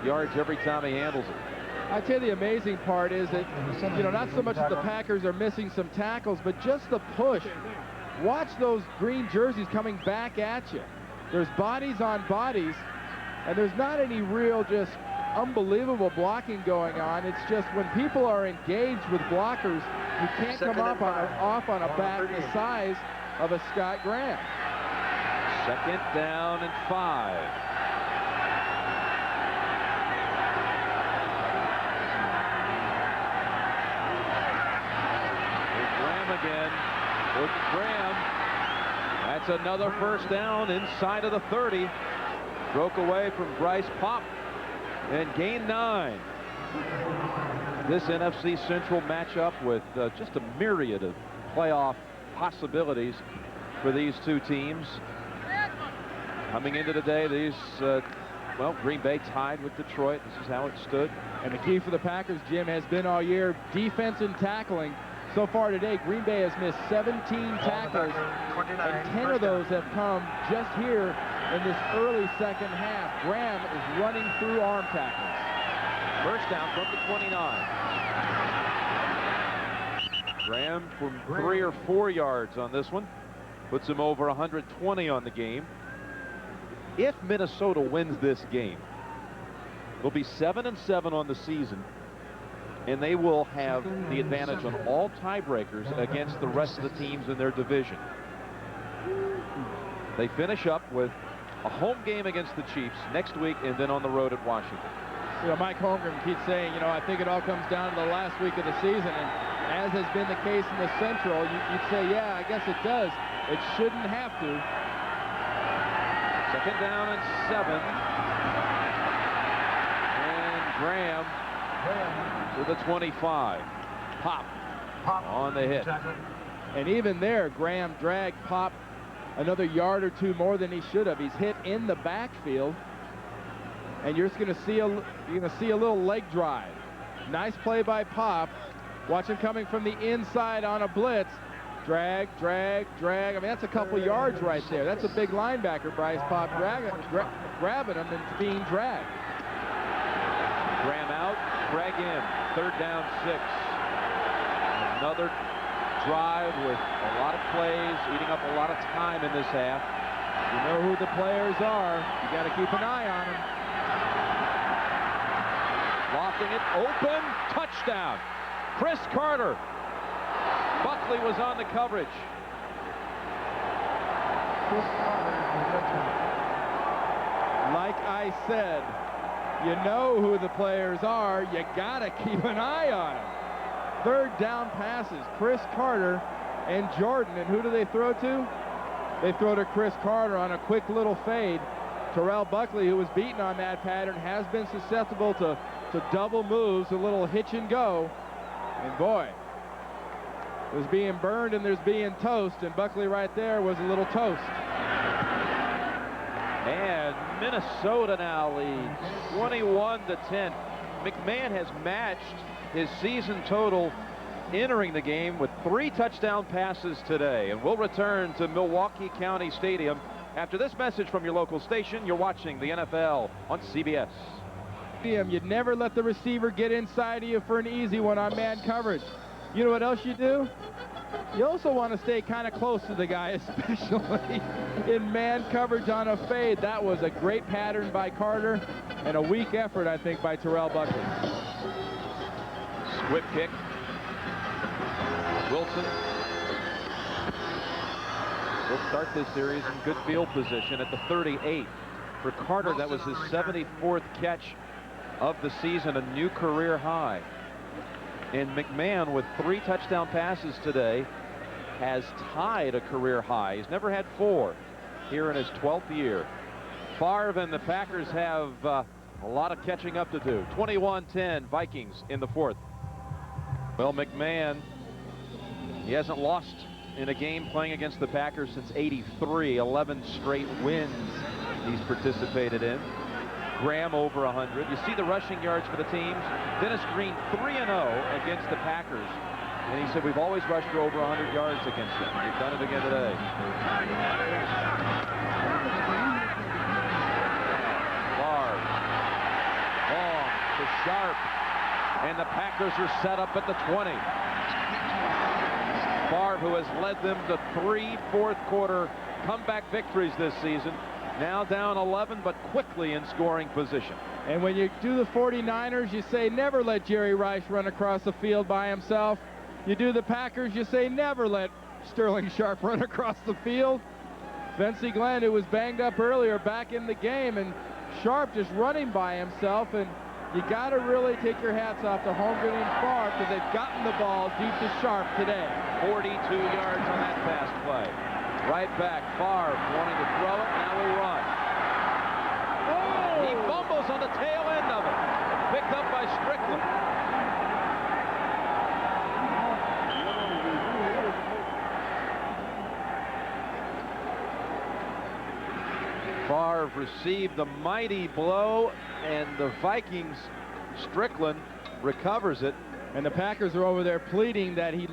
yards every time he handles it. I tell you, the amazing part is that, you know, not so much that the Packers are missing some tackles, but just the push. Watch those green jerseys coming back at you. There's bodies on bodies, and there's not any real just unbelievable blocking going on. It's just when people are engaged with blockers, you can't come off on a back the size of a Scott Graham. 2nd down and 5. Again with Graham. That's another first down inside of the 30. Broke away from Bryce Pop and gained 9. This NFC Central matchup with just a myriad of playoff possibilities for these two teams. Coming into today, well, Green Bay tied with Detroit. This is how it stood. And the key for the Packers, Jim, has been all year defense and tackling. So far today, Green Bay has missed 17 tackles, and 10 of those have come just here in this early second half. Graham is running through arm tackles. First down from the 29. Graham from 3 or 4 yards on this one. Puts him over 120 on the game. If Minnesota wins this game, they'll be 7-7 on the season, and they will have the advantage on all tiebreakers against the rest of the teams in their division. They finish up with a home game against the Chiefs next week and then on the road at Washington. You know, Mike Holmgren keeps saying, you know, I think it all comes down to the last week of the season, and as has been the case in the Central, you'd say, yeah, I guess it does. It shouldn't have to. 2nd down and 7. And Graham to the 25. Pop on the hit. And even there, Graham dragged Pop another yard or 2 more than he should have. He's hit in the backfield, and you're just going to see a little leg drive. Nice play by Pop. Watch him coming from the inside on a blitz. Drag, drag, drag. I mean, that's a couple yards right there. That's a big linebacker, Bryce Pop, grabbing him and being dragged. Graham out, drag in. 3rd down, 6. Another drive with a lot of plays, eating up a lot of time in this half. You know who the players are. You got to keep an eye on them. Lofting it, open, touchdown. Chris Carter. Buckley was on the coverage. Like I said, you know who the players are. You got to keep an eye on them. 3rd down passes, Chris Carter and Jordan. And who do they throw to? They throw to Chris Carter on a quick little fade. Terrell Buckley, who was beaten on that pattern, has been susceptible to double moves, a little hitch and go. And boy, there's being burned and there's being toast, and Buckley right there was a little toast. And Minnesota now leads 21-10. McMahon has matched his season total entering the game with 3 touchdown passes today. And we'll return to Milwaukee County Stadium after this message from your local station. You're watching the NFL on CBS. You never let the receiver get inside of you for an easy one on man coverage. You know what else you do? You also want to stay kind of close to the guy, especially in man coverage on a fade. That was a great pattern by Carter and a weak effort, I think, by Terrell Buckley. Whip kick. Wilson will start this series in good field position at the 38. For Carter, that was his 74th catch of the season, a new career high. And McMahon, with 3 touchdown passes today, has tied a career high. He's never had 4 here in his 12th year. Favre and the Packers have a lot of catching up to do. 21-10 Vikings in the 4th. Well, McMahon, he hasn't lost in a game playing against the Packers since '83. 11 straight wins he's participated in. Graham over 100. You see the rushing yards for the teams. Dennis Green 3-0 against the Packers. And he said, we've always rushed for over 100 yards against them. We've done it again today. Favre. Long to Sharpe. And the Packers are set up at the 20. Favre, who has led them to 3 fourth-quarter comeback victories this season, now down 11, but quickly in scoring position. And when you do the 49ers, you say never let Jerry Rice run across the field by himself. You do the Packers, you say never let Sterling Sharpe run across the field. Vincey Glenn, who was banged up earlier, back in the game, and Sharpe just running by himself. And you got to really take your hats off to Holmgren and Favre, because they've gotten the ball deep to Sharpe today. 42 yards on that pass play. Right back, Favre wanting to throw it, now we run. Oh! He fumbles on the tail end of it. Picked up by Strickland. Favre received the mighty blow, and the Vikings, Strickland recovers it. And the Packers are over there pleading that he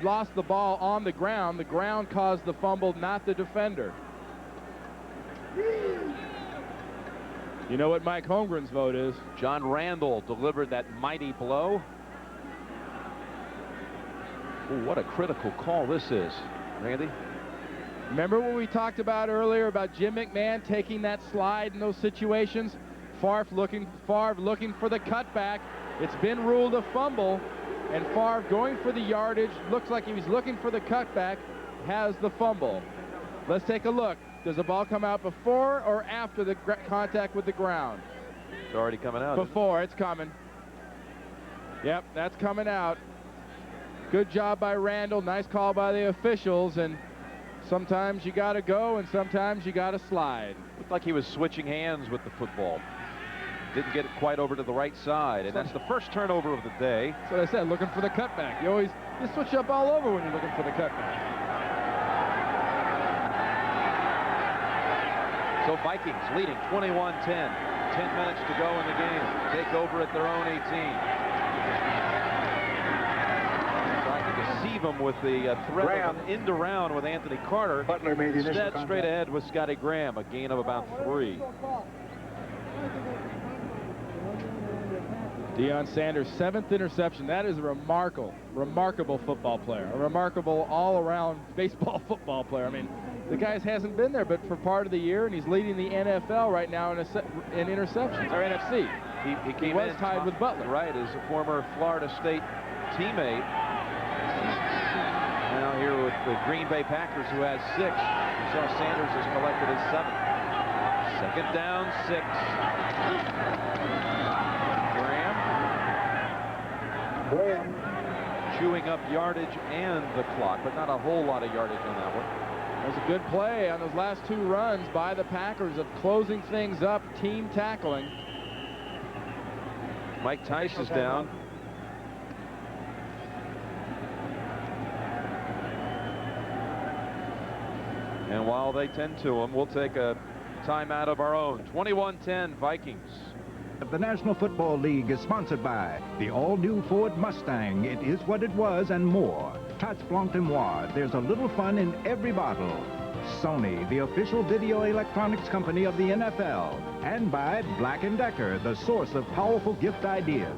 lost the ball on the ground. The ground caused the fumble, not the defender. You know what Mike Holmgren's vote is? John Randall delivered that mighty blow. Ooh, what a critical call this is, Randy. Remember what we talked about earlier about Jim McMahon taking that slide in those situations? Favre looking for the cutback. It's been ruled a fumble, and Favre going for the yardage. Looks like he was looking for the cutback, has the fumble. Let's take a look. Does the ball come out before or after the contact with the ground? It's already coming out. Before, it's coming. Yep, that's coming out. Good job by Randall. Nice call by the officials, and sometimes you got to go and sometimes you got to slide. Looked like he was switching hands with the football. Didn't get it quite over to the right side, and that's the first turnover of the day. That's what I said, looking for the cutback. You switch up all over when you're looking for the cutback. So Vikings leading 21-10. 10 minutes to go in the game. Take over at their own 18. Trying to deceive them with the threat of an end around with Anthony Carter. Butler made the initial Instead, contact. straight ahead with Scotty Graham, a gain of about 3. Deion Sanders' 7th interception. That is a remarkable football player. A remarkable all-around baseball football player. I mean, the guy hasn't been there but for part of the year, and he's leading the NFL right now in interceptions, or NFC. He came was in tied with Butler. Right, as a former Florida State teammate. Now here with the Green Bay Packers, who has 6. You saw Sanders has collected his 7th. Second down, 6. Graham. Chewing up yardage and the clock, but not a whole lot of yardage on that one. That was a good play on those last 2 runs by the Packers of closing things up, team tackling. Mike Tice is down. And while they tend to him, we'll take a timeout of our own. 21-10 Vikings. The National Football League is sponsored by the all-new Ford Mustang. It is what it was and more. Touch Blanc de Noir. There's a little fun in every bottle. Sony, the official video electronics company of the NFL, and by Black & Decker, the source of powerful gift ideas.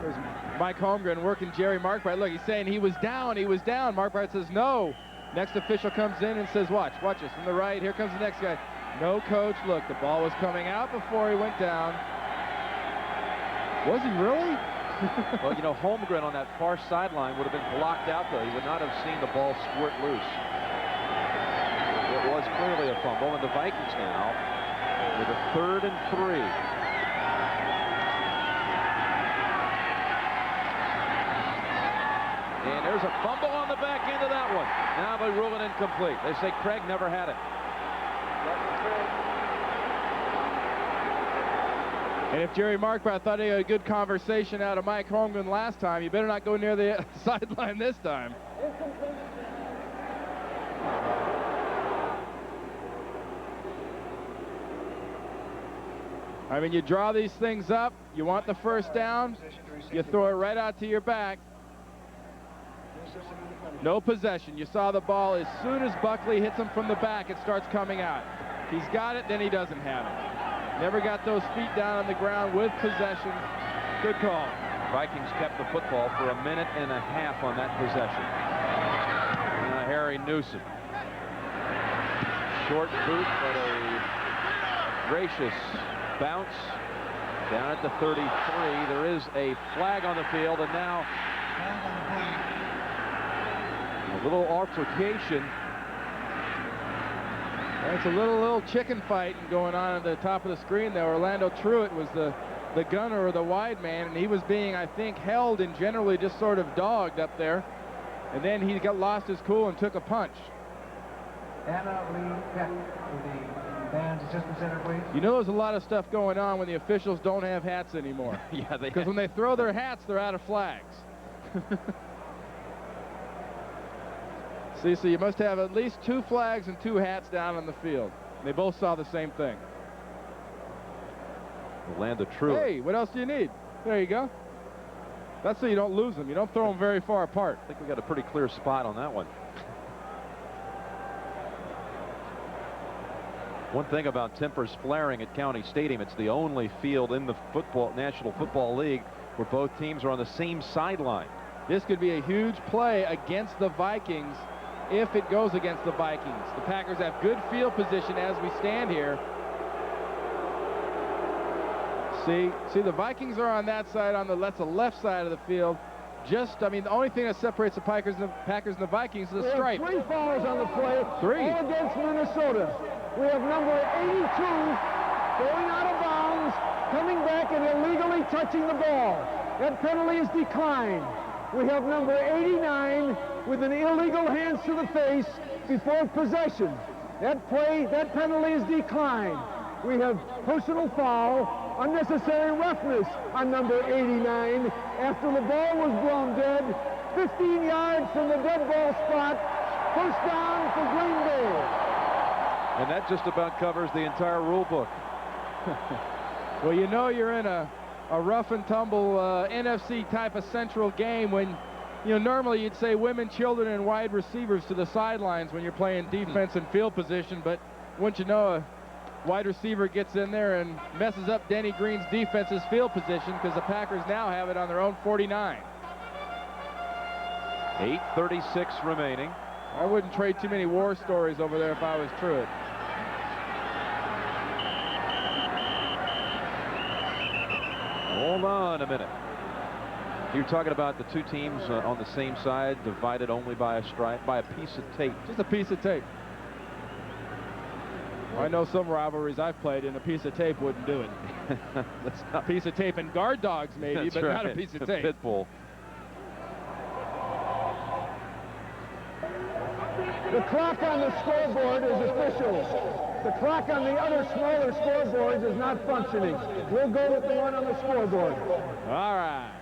There's Mike Holmgren working Jerry Markbright. Look, he's saying he was down, he was down. Markbright says no. Next official comes in and says, watch this from the right. Here comes the next guy. No, coach. Look, the ball was coming out before he went down. Was he really? Well, you know, Holmgren on that far sideline would have been blocked out, though. He would not have seen the ball squirt loose. It was clearly a fumble, and the Vikings now with a 3rd and 3. And there's a fumble on the back end of that one. Now they rule it incomplete. They say Craig never had it. And if Jerry Markbright thought he had a good conversation out of Mike Holmgren last time, you better not go near the sideline this time. I mean, you draw these things up, you want the first down, you throw it right out to your back. No possession. You saw the ball as soon as Buckley hits him from the back, it starts coming out. He's got it, then he doesn't have it. Never got those feet down on the ground with possession. Good call. Vikings kept the football for a minute and a half on that possession. Harry Newsom. Short boot, but a gracious bounce down at the 33. There is a flag on the field, and now a little altercation. That's a little chicken fight going on at the top of the screen there. Orlando Truitt was the gunner or the wide man, and he was being, I think, held and generally just sort of dogged up there. And then he lost his cool and took a punch. Anna Lee Peck for the band's assistant center, please. You know, there's a lot of stuff going on when the officials don't have hats anymore. Yeah, because when they throw their hats, they're out of flags. See, so you must have at least 2 flags and 2 hats down on the field. They both saw the same thing. Orlando Truitt. Hey, what else do you need? There you go. That's so you don't lose them. You don't throw them very far apart. I think we got a pretty clear spot on that one. One thing about Tempers flaring at County Stadium, it's the only field in the National Football League where both teams are on the same sideline. This could be a huge play against the Vikings if it goes against the Vikings. The Packers have good field position as we stand here. See, the Vikings are on that side, that's the left side of the field. I mean, the only thing that separates the Packers and the Vikings is the stripe. 3 fouls on the play. 3. All against Minnesota. We have number 82 going out of bounds, coming back and illegally touching the ball. That penalty is declined. We have number 89 with an illegal hands to the face before possession. That penalty is declined. We have personal foul, unnecessary roughness on number 89 after the ball was blown dead, 15 yards from the dead ball spot, first down for Green Bay. And that just about covers the entire rule book. Well, you know you're in a rough and tumble NFC type of central game when, you know, normally you'd say women, children, and wide receivers to the sidelines when you're playing defense and field position, but wouldn't you know, a wide receiver gets in there and messes up Denny Green's defense's field position because the Packers now have it on their own 49. 8:36 remaining. I wouldn't trade too many war stories over there if I was Truitt. Hold on a minute. You're talking about the 2 teams on the same side, divided only by a stripe, by a piece of tape. Just a piece of tape. I know some rivalries I've played, and a piece of tape wouldn't do it. That's not a piece of tape and guard dogs, maybe, but right. not a piece of tape. Pitbull. The clock on the scoreboard is official. The clock on the other smaller scoreboards is not functioning. We'll go with the one on the scoreboard. All right.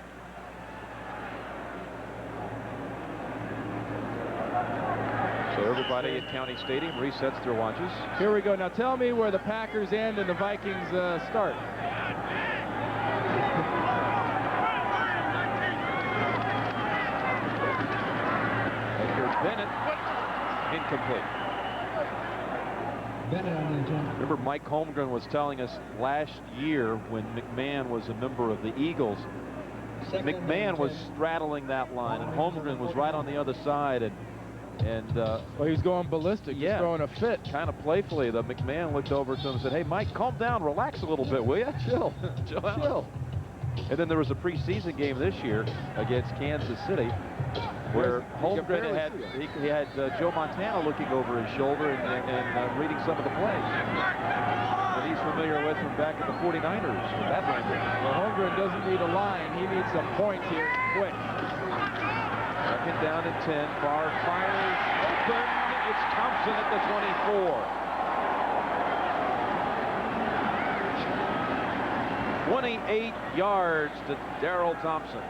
So everybody at County Stadium resets their watches. Here we go. Now tell me where the Packers end and the Vikings start. Edgar Bennett incomplete. Remember, Mike Holmgren was telling us last year when McMahon was a member of the Eagles, McMahon was straddling that line, and Holmgren was right on the other side, and well, he was going ballistic, just throwing a fit. Kind of playfully, the McMahon looked over to him and said, "Hey, Mike, calm down, relax a little bit, will you? Chill, chill." And then there was a preseason game this year against Kansas City, where Holmgren had Joe Montana looking over his shoulder and reading some of the plays that he's familiar with from back at the 49ers with that language. Well, Holmgren doesn't need a line. He needs some points here quick. Second down and 10. Favre fires open. It's Thompson at the 24. 28 yards to Darrell Thompson.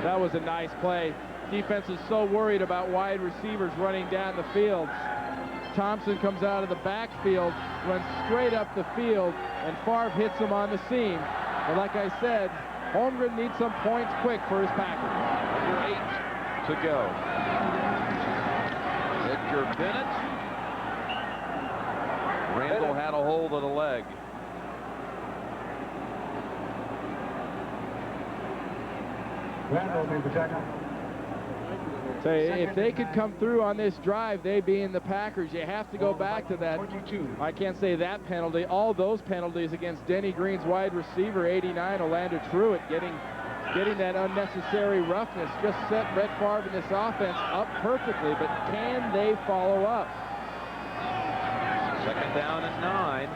That was a nice play. Defense is so worried about wide receivers running down the field. Thompson comes out of the backfield, runs straight up the field, and Favre hits him on the seam. But like I said, Holmgren needs some points quick for his Packers. Under 8 to go. Edgar Bennett. Randall had a hold of the leg. Randall will be the tackle. So if they could come through on this drive, they being the Packers, you have to go back to that. I can't say that penalty. All those penalties against Denny Green's wide receiver, 89, Orlando Truitt, getting that unnecessary roughness just set Brett Favre in this offense up perfectly, but can they follow up? Second down and 9.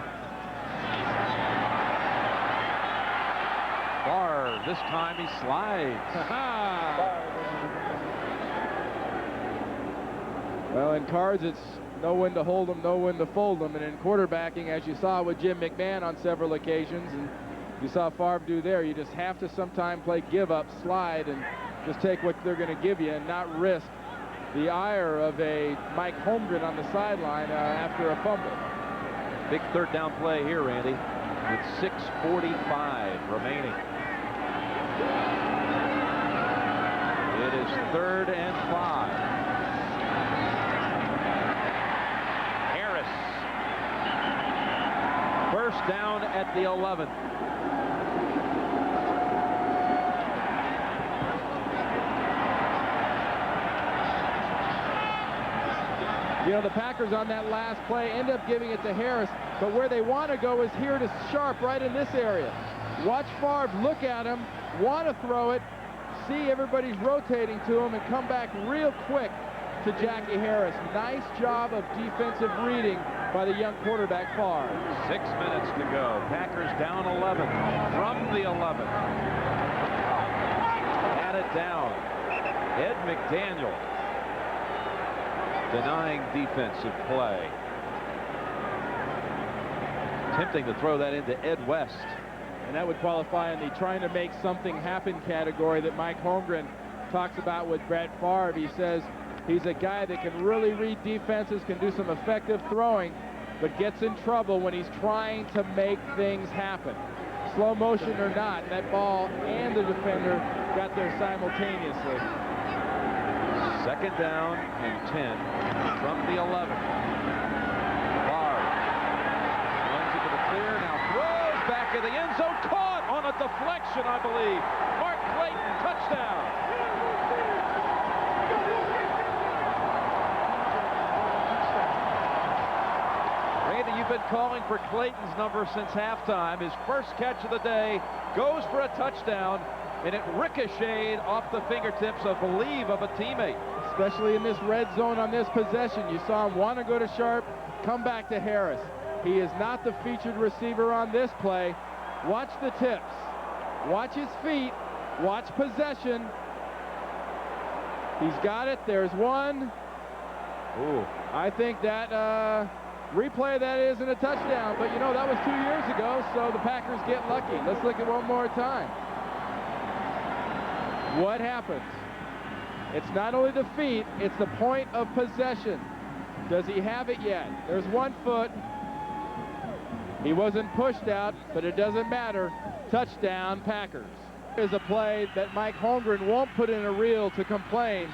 Favre, this time he slides. Well, in cards, it's know when to hold them, know when to fold them. And in quarterbacking, as you saw with Jim McMahon on several occasions, and you saw Favre do there, you just have to sometime play give up, slide, and just take what they're going to give you and not risk the ire of a Mike Holmgren on the sideline after a fumble. Big third down play here, Randy, with 6:45 remaining. It is 3rd and 5. Harris. First down at the 11. You know, the Packers on that last play end up giving it to Harris, but where they want to go is here to Sharpe, right in this area. Watch Favre look at him, want to throw it, see everybody's rotating to him, and come back real quick to Jackie Harris. Nice job of defensive reading by the young quarterback, Favre. 6 minutes to go. Packers down 11 from the 11. Had it down. Ed McDaniel denying defensive play. Attempting to throw that into Ed West. And that would qualify in the trying to make something happen category that Mike Holmgren talks about with Brett Favre. He says he's a guy that can really read defenses, can do some effective throwing, but gets in trouble when he's trying to make things happen. Slow motion or not, that ball and the defender got there simultaneously. Second down and 10 from the 11. Favre runs into the clear, now throws back in the end zone, caught on a deflection, I believe. Mark Clayton, touchdown. Randy, you've been calling for Clayton's number since halftime. His first catch of the day goes for a touchdown, and it ricocheted off the fingertips, I believe, of a teammate. Especially in this red zone on this possession. You saw him want to go to Sharpe, come back to Harris. He is not the featured receiver on this play. Watch the tips. Watch his feet. Watch possession. He's got it. There's one. Ooh. I think that replay of that isn't a touchdown, but you know, that was 2 years ago, so the Packers get lucky. Let's look at one more time. What happens? It's not only the feet, it's the point of possession. Does he have it yet? There's 1 foot. He wasn't pushed out, but it doesn't matter. Touchdown, Packers. is a play that Mike Holmgren won't put in a reel to complain,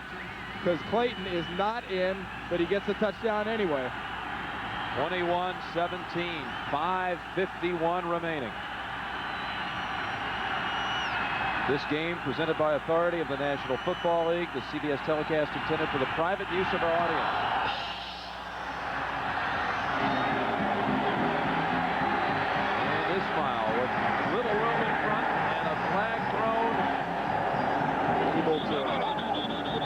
because Clayton is not in, but he gets a touchdown anyway. 21-17, 5:51 remaining. This game presented by authority of the National Football League. The CBS telecast intended for the private use of our audience. And Ismail with little room in front and a flag thrown. Able to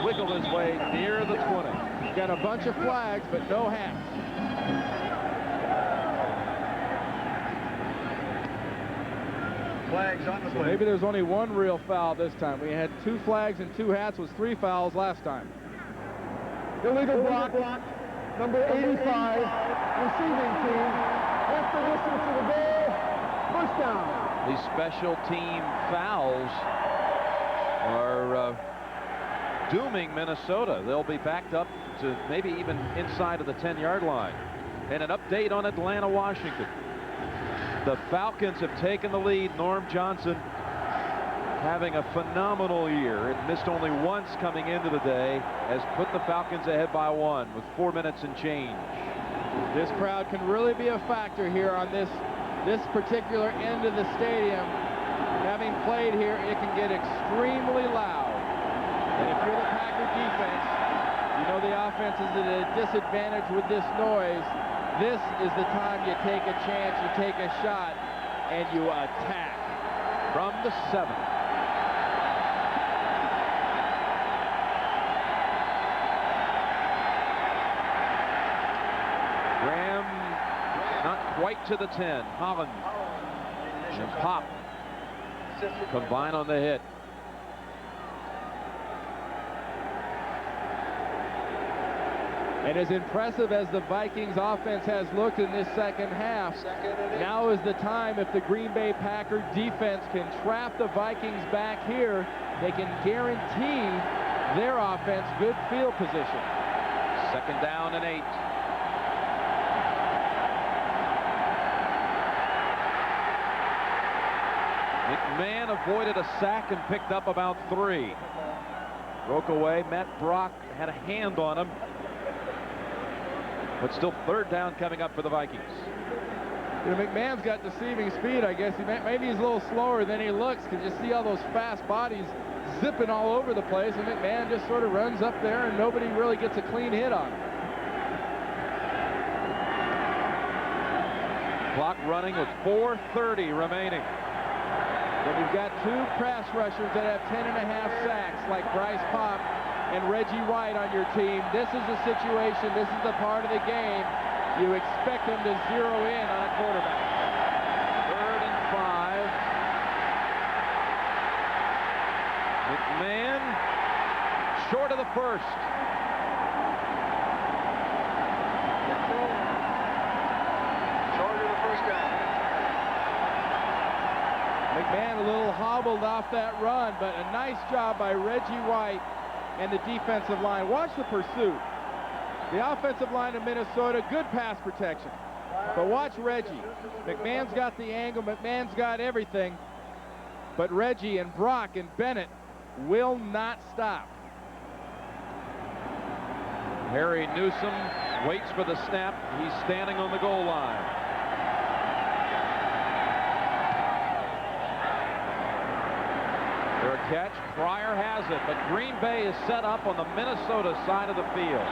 wiggle his way near the 20. Got a bunch of flags, but no hats. Flags on the play. Maybe there's only one real foul this time. We had 2 flags and 2 hats, was 3 fouls last time. Illegal block, number 85, receiving team. Half the distance to the goal, first down. These special team fouls are dooming Minnesota. They'll be backed up to maybe even inside of the 10-yard line. And an update on Atlanta, Washington. The Falcons have taken the lead. Norm Johnson having a phenomenal year. It missed only once coming into the day, has put the Falcons ahead by 1 with 4 minutes and change. This crowd can really be a factor here on this particular end of the stadium. Having played here, it can get extremely loud. And if you're the Packer defense, you know the offense is at a disadvantage with this noise. This is the time you take a chance, you take a shot, and you attack. From the 7. Graham not quite to the 10. Holland and Pop combine on the hit. And as impressive as the Vikings offense has looked in this second half, now is the time, if the Green Bay Packer defense can trap the Vikings back here, they can guarantee their offense good field position. 2nd down and 8. McMahon avoided a sack and picked up about 3. Broke away. Matt Brock had a hand on him. But still 3rd down coming up for the Vikings. You know, McMahon's got deceiving speed, I guess. Maybe he's a little slower than he looks, because you see all those fast bodies zipping all over the place, and McMahon just sort of runs up there and nobody really gets a clean hit on him. Clock running with 4:30 remaining. But you've got 2 pass rushers that have 10.5 sacks, like Bryce Pop and Reggie White on your team. This is a situation, this is the part of the game you expect them to zero in on a quarterback. 3rd and 5. McMahon short of the 1st. Short of the first down. McMahon a little hobbled off that run, but a nice job by Reggie White and the defensive line. Watch the pursuit. The offensive line of Minnesota, good pass protection. But watch Reggie. McMahon's got the angle, McMahon's got everything. But Reggie and Brock and Bennett will not stop. Harry Newsom waits for the snap. He's standing on the goal line. Their catch, Pryor has it, but Green Bay is set up on the Minnesota side of the field.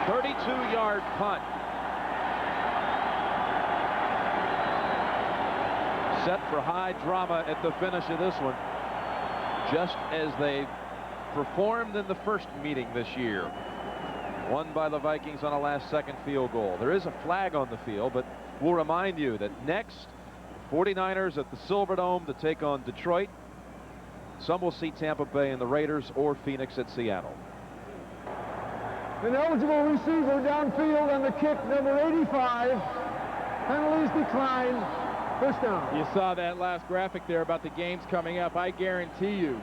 32-yard punt. Set for high drama at the finish of this one, just as they performed in the first meeting this year. Won by the Vikings on a last-second field goal. There is a flag on the field, but we'll remind you that next, 49ers at the Silverdome to take on Detroit. Some will see Tampa Bay and the Raiders, or Phoenix at Seattle. An eligible receiver downfield on the kick, number 85. Penalties declined. First down. You saw that last graphic there about the games coming up. I guarantee you,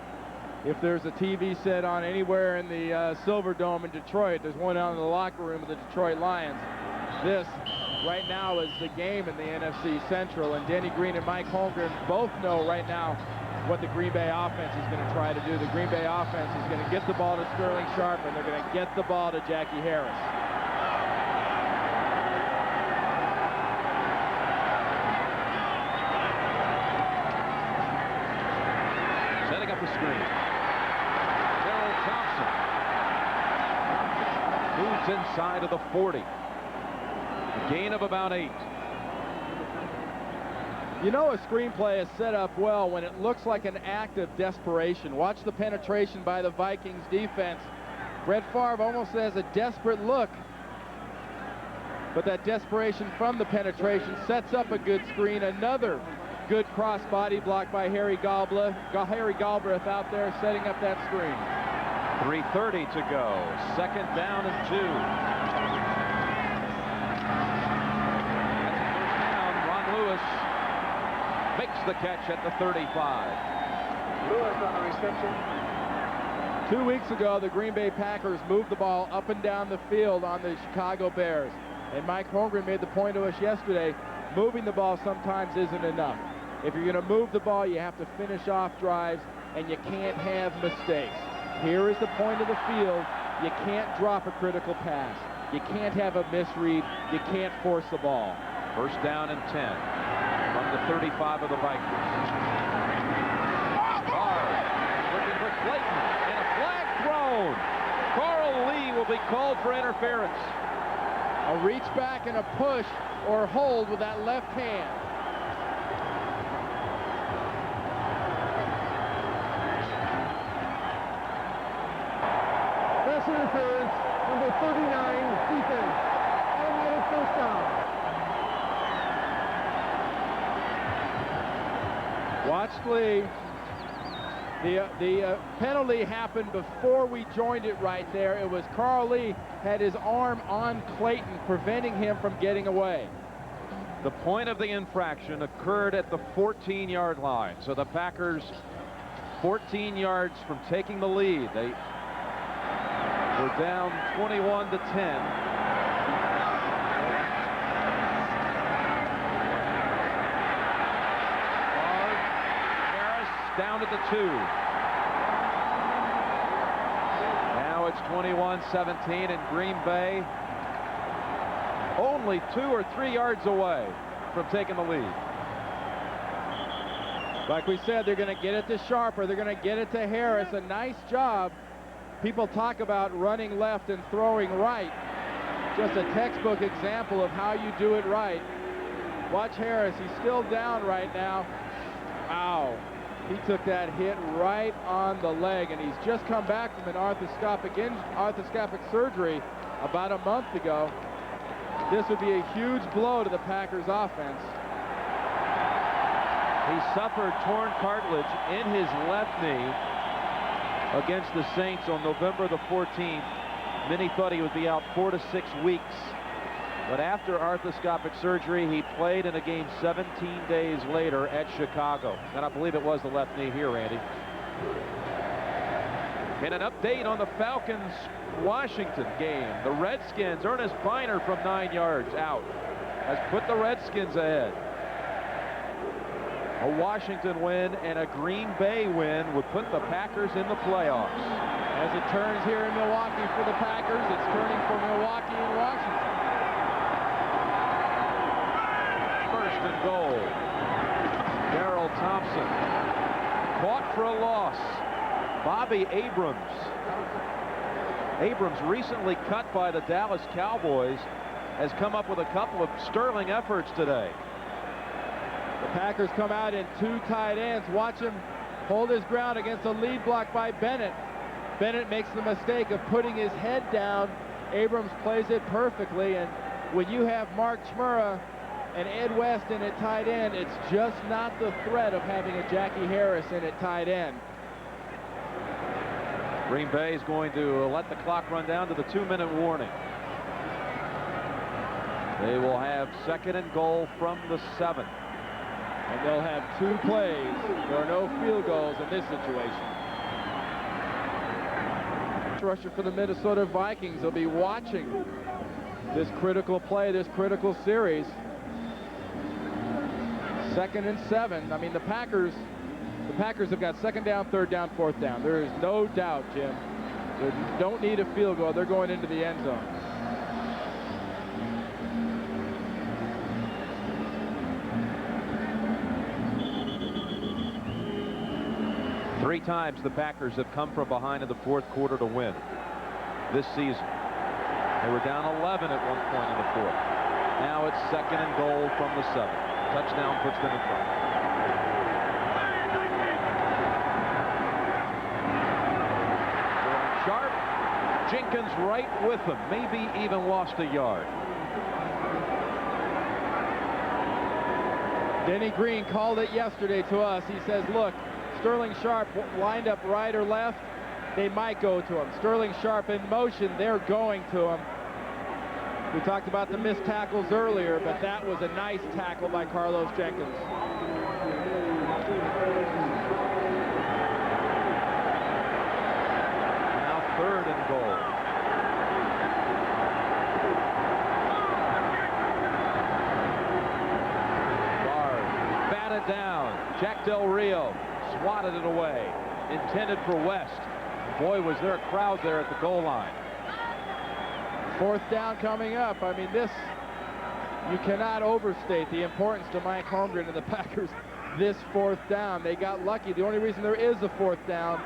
if there's a TV set on anywhere in the Silverdome in Detroit, there's one out in the locker room of the Detroit Lions. This, right now, is the game in the NFC Central, and Denny Green and Mike Holmgren both know right now what the Green Bay offense is going to try to do. The Green Bay offense is going to get the ball to Sterling Sharpe, and they're going to get the ball to Jackie Harris. Setting up the screen. Darrell Thompson moves inside of the 40. A gain of about 8. You know a screenplay is set up well when it looks like an act of desperation. Watch the penetration by the Vikings defense. Brett Favre almost has a desperate look, but that desperation from the penetration sets up a good screen. Another good cross body block by Harry Galbraith out there setting up that screen. 3:30 to go. 2nd down and 2. That's the 1st down. Ron Lewis makes the catch at the 35. Lewis on the reception. 2 weeks ago, the Green Bay Packers moved the ball up and down the field on the Chicago Bears. And Mike Holmgren made the point to us yesterday, moving the ball sometimes isn't enough. If you're going to move the ball, you have to finish off drives, and you can't have mistakes. Here is the point of the field. You can't drop a critical pass. You can't have a misread. You can't force the ball. 1st down and 10 from the 35 of the Vikings. Favre looking for Clayton, and a flag thrown. Carl Lee will be called for interference. A reach back and a push or hold with that left hand. Pass interference, number 39, defense. Automatic 1st down. Watch Lee. The penalty happened before we joined it right there. It was Carl Lee had his arm on Clayton, preventing him from getting away. The point of the infraction occurred at the 14-yard line. So the Packers 14 yards from taking the lead. They were down 21 to 10. Down at the 2. Now it's 21-17, and Green Bay only 2 or 3 yards away from taking the lead. Like we said, they're going to get it to Sharpe, or they're going to get it to Harris. A nice job. People talk about running left and throwing right. Just a textbook example of how you do it right. Watch Harris. He's still down right now. Ow. He took that hit right on the leg, and he's just come back from an arthroscopic surgery about a month ago. This would be a huge blow to the Packers offense. He suffered torn cartilage in his left knee against the Saints on November the 14th. Many thought he would be out 4 to 6 weeks. But after arthroscopic surgery, he played in a game 17 days later at Chicago. And I believe it was the left knee here, Randy. And an update on the Falcons-Washington game. The Redskins, Ernest Biner from 9 yards out, has put the Redskins ahead. A Washington win and a Green Bay win would put the Packers in the playoffs. As it turns here in Milwaukee for the Packers, it's turning for Milwaukee and Washington. 1st and goal. Darrell Thompson caught for a loss. Bobby Abrams. Abrams, recently cut by the Dallas Cowboys, has come up with a couple of sterling efforts today. The Packers come out in 2 tight ends. Watch him hold his ground against a lead block by Bennett. Bennett makes the mistake of putting his head down. Abrams plays it perfectly, and when you have Mark Chmura and Ed West in at tight end, it's just not the threat of having a Jackie Harris in at tight end. Green Bay is going to let the clock run down to the 2-minute warning. They will have 2nd and goal from the 7. And they'll have 2 plays. There are no field goals in this situation. Rusher for the Minnesota Vikings will be watching this critical play, this critical series. 2nd and 7. I mean, the Packers The Packers have got 2nd down, 3rd down, 4th down. There is no doubt, Jim. They don't need a field goal. They're going into the end zone. Three times the Packers have come from behind in the 4th quarter to win this season. They were down 11 at one point in the 4th. Now it's 2nd and goal from the 7. Touchdown puts them in front. Sharpe, Jenkins right with them, maybe even lost a yard. Denny Green called it yesterday to us. He says, look, Sterling Sharpe lined up right or left, they might go to him. Sterling Sharpe in motion, they're going to him. We talked about the missed tackles earlier, but that was a nice tackle by Carlos Jenkins. Now 3rd and goal. Favre batted down. Jack Del Rio swatted it away. Intended for West. Boy, was there a crowd there at the goal line. 4th down coming up. I mean, this, you cannot overstate the importance to Mike Holmgren and the Packers. This 4th down, they got lucky. The only reason there is a 4th down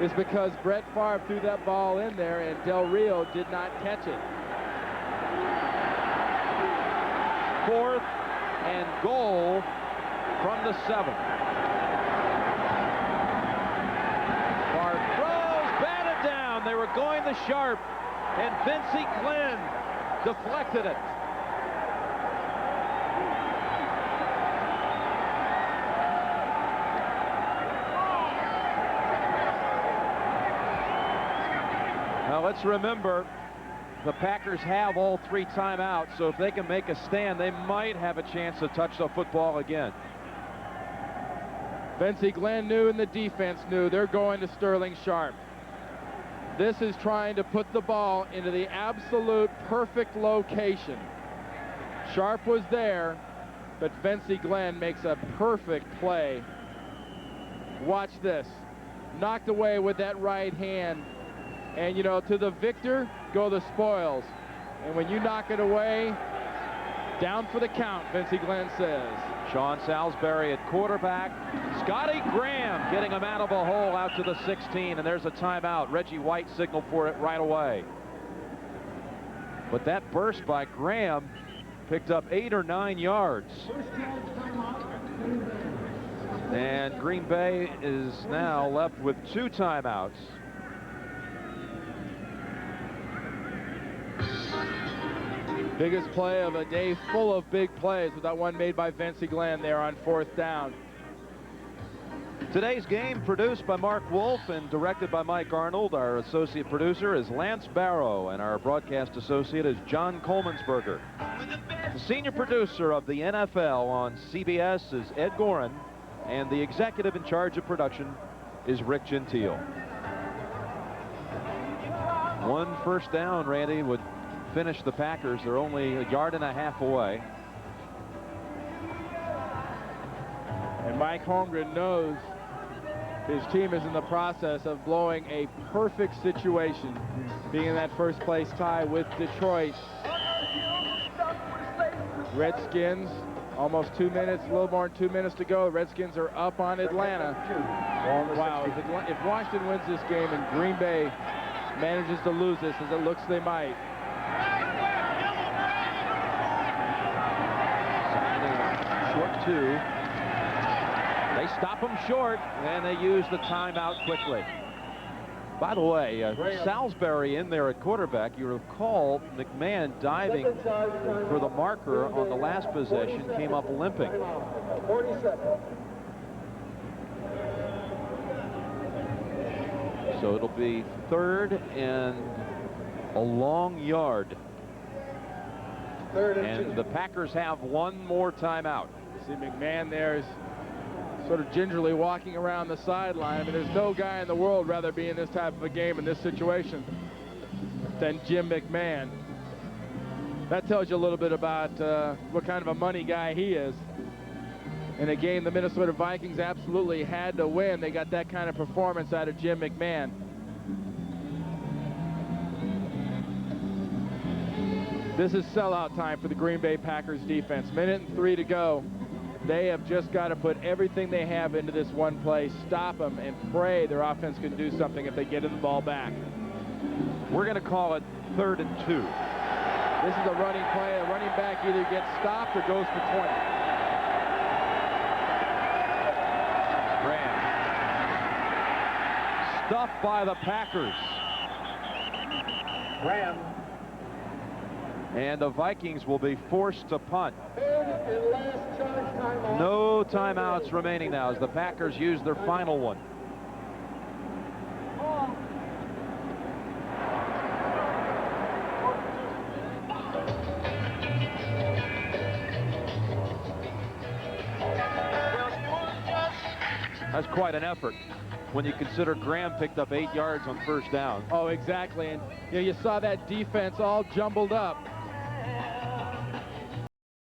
is because Brett Favre threw that ball in there and Del Rio did not catch it. 4th and goal from the 7. Favre throws, batted down. They were going to Sharpe, and Vincey Glenn deflected it. Now let's remember, the Packers have all 3 timeouts, so if they can make a stand, they might have a chance to touch the football again. Vincey Glenn knew and the defense knew they're going to Sterling Sharpe. This is trying to put the ball into the absolute perfect location. Sharpe was there, but Vincey Glenn makes a perfect play. Watch this. Knocked away with that right hand. And, you know, to the victor go the spoils. And when you knock it away, down for the count, Vincey Glenn says. Sean Salisbury at quarterback. Scotty Graham getting him out of a hole out to the 16, and there's a timeout. Reggie White signaled for it right away. But that burst by Graham picked up 8 or 9 yards. And Green Bay is now left with 2 timeouts. Biggest play of a day full of big plays with that one made by Vincey Glenn there on 4th down. Today's game produced by Mark Wolf and directed by Mike Arnold. Our associate producer is Lance Barrow, and our broadcast associate is John Colemansberger. The senior producer of the NFL on CBS is Ed Gorin, and the executive in charge of production is Rick Gentile. 1 first down, Randy, would finish the Packers. They're only a yard and a half away. And Mike Holmgren knows his team is in the process of blowing a perfect situation, being in that first place tie with Detroit. Redskins, almost 2 minutes, a little more than 2 minutes to go. Redskins are up on Atlanta. Wow, if Washington wins this game and Green Bay manages to lose this, as it looks they might, short 2. They stop them short, and they use the timeout quickly. By the way, Salisbury in there at quarterback. You recall McMahon diving for the marker on the last possession, came up limping. 40 seconds. So it'll be 3rd and a long yard. 3rd and 2. The Packers have 1 more timeout. see McMahon there is sort of gingerly walking around the sideline. I mean, there's no guy in the world rather be in this type of a game in this situation than Jim McMahon. That tells you a little bit about what kind of a money guy he is. in a game the Minnesota Vikings absolutely had to win. They got that kind of performance out of Jim McMahon. This is sellout time for the Green Bay Packers defense. 1:03 to go. They have just got to put everything they have into this one play, stop them, and pray their offense can do something if they get the ball back. We're going to call it 3rd and 2. This is a running play. The running back either gets stopped or goes for 20. Graham. Stuffed by the Packers. Graham. And the Vikings will be forced to punt. And last charge timeout. No timeouts remaining now as the Packers use their final one. That's quite an effort when you consider Graham picked up 8 yards on 1st down. Oh, exactly. And you saw that defense all jumbled up.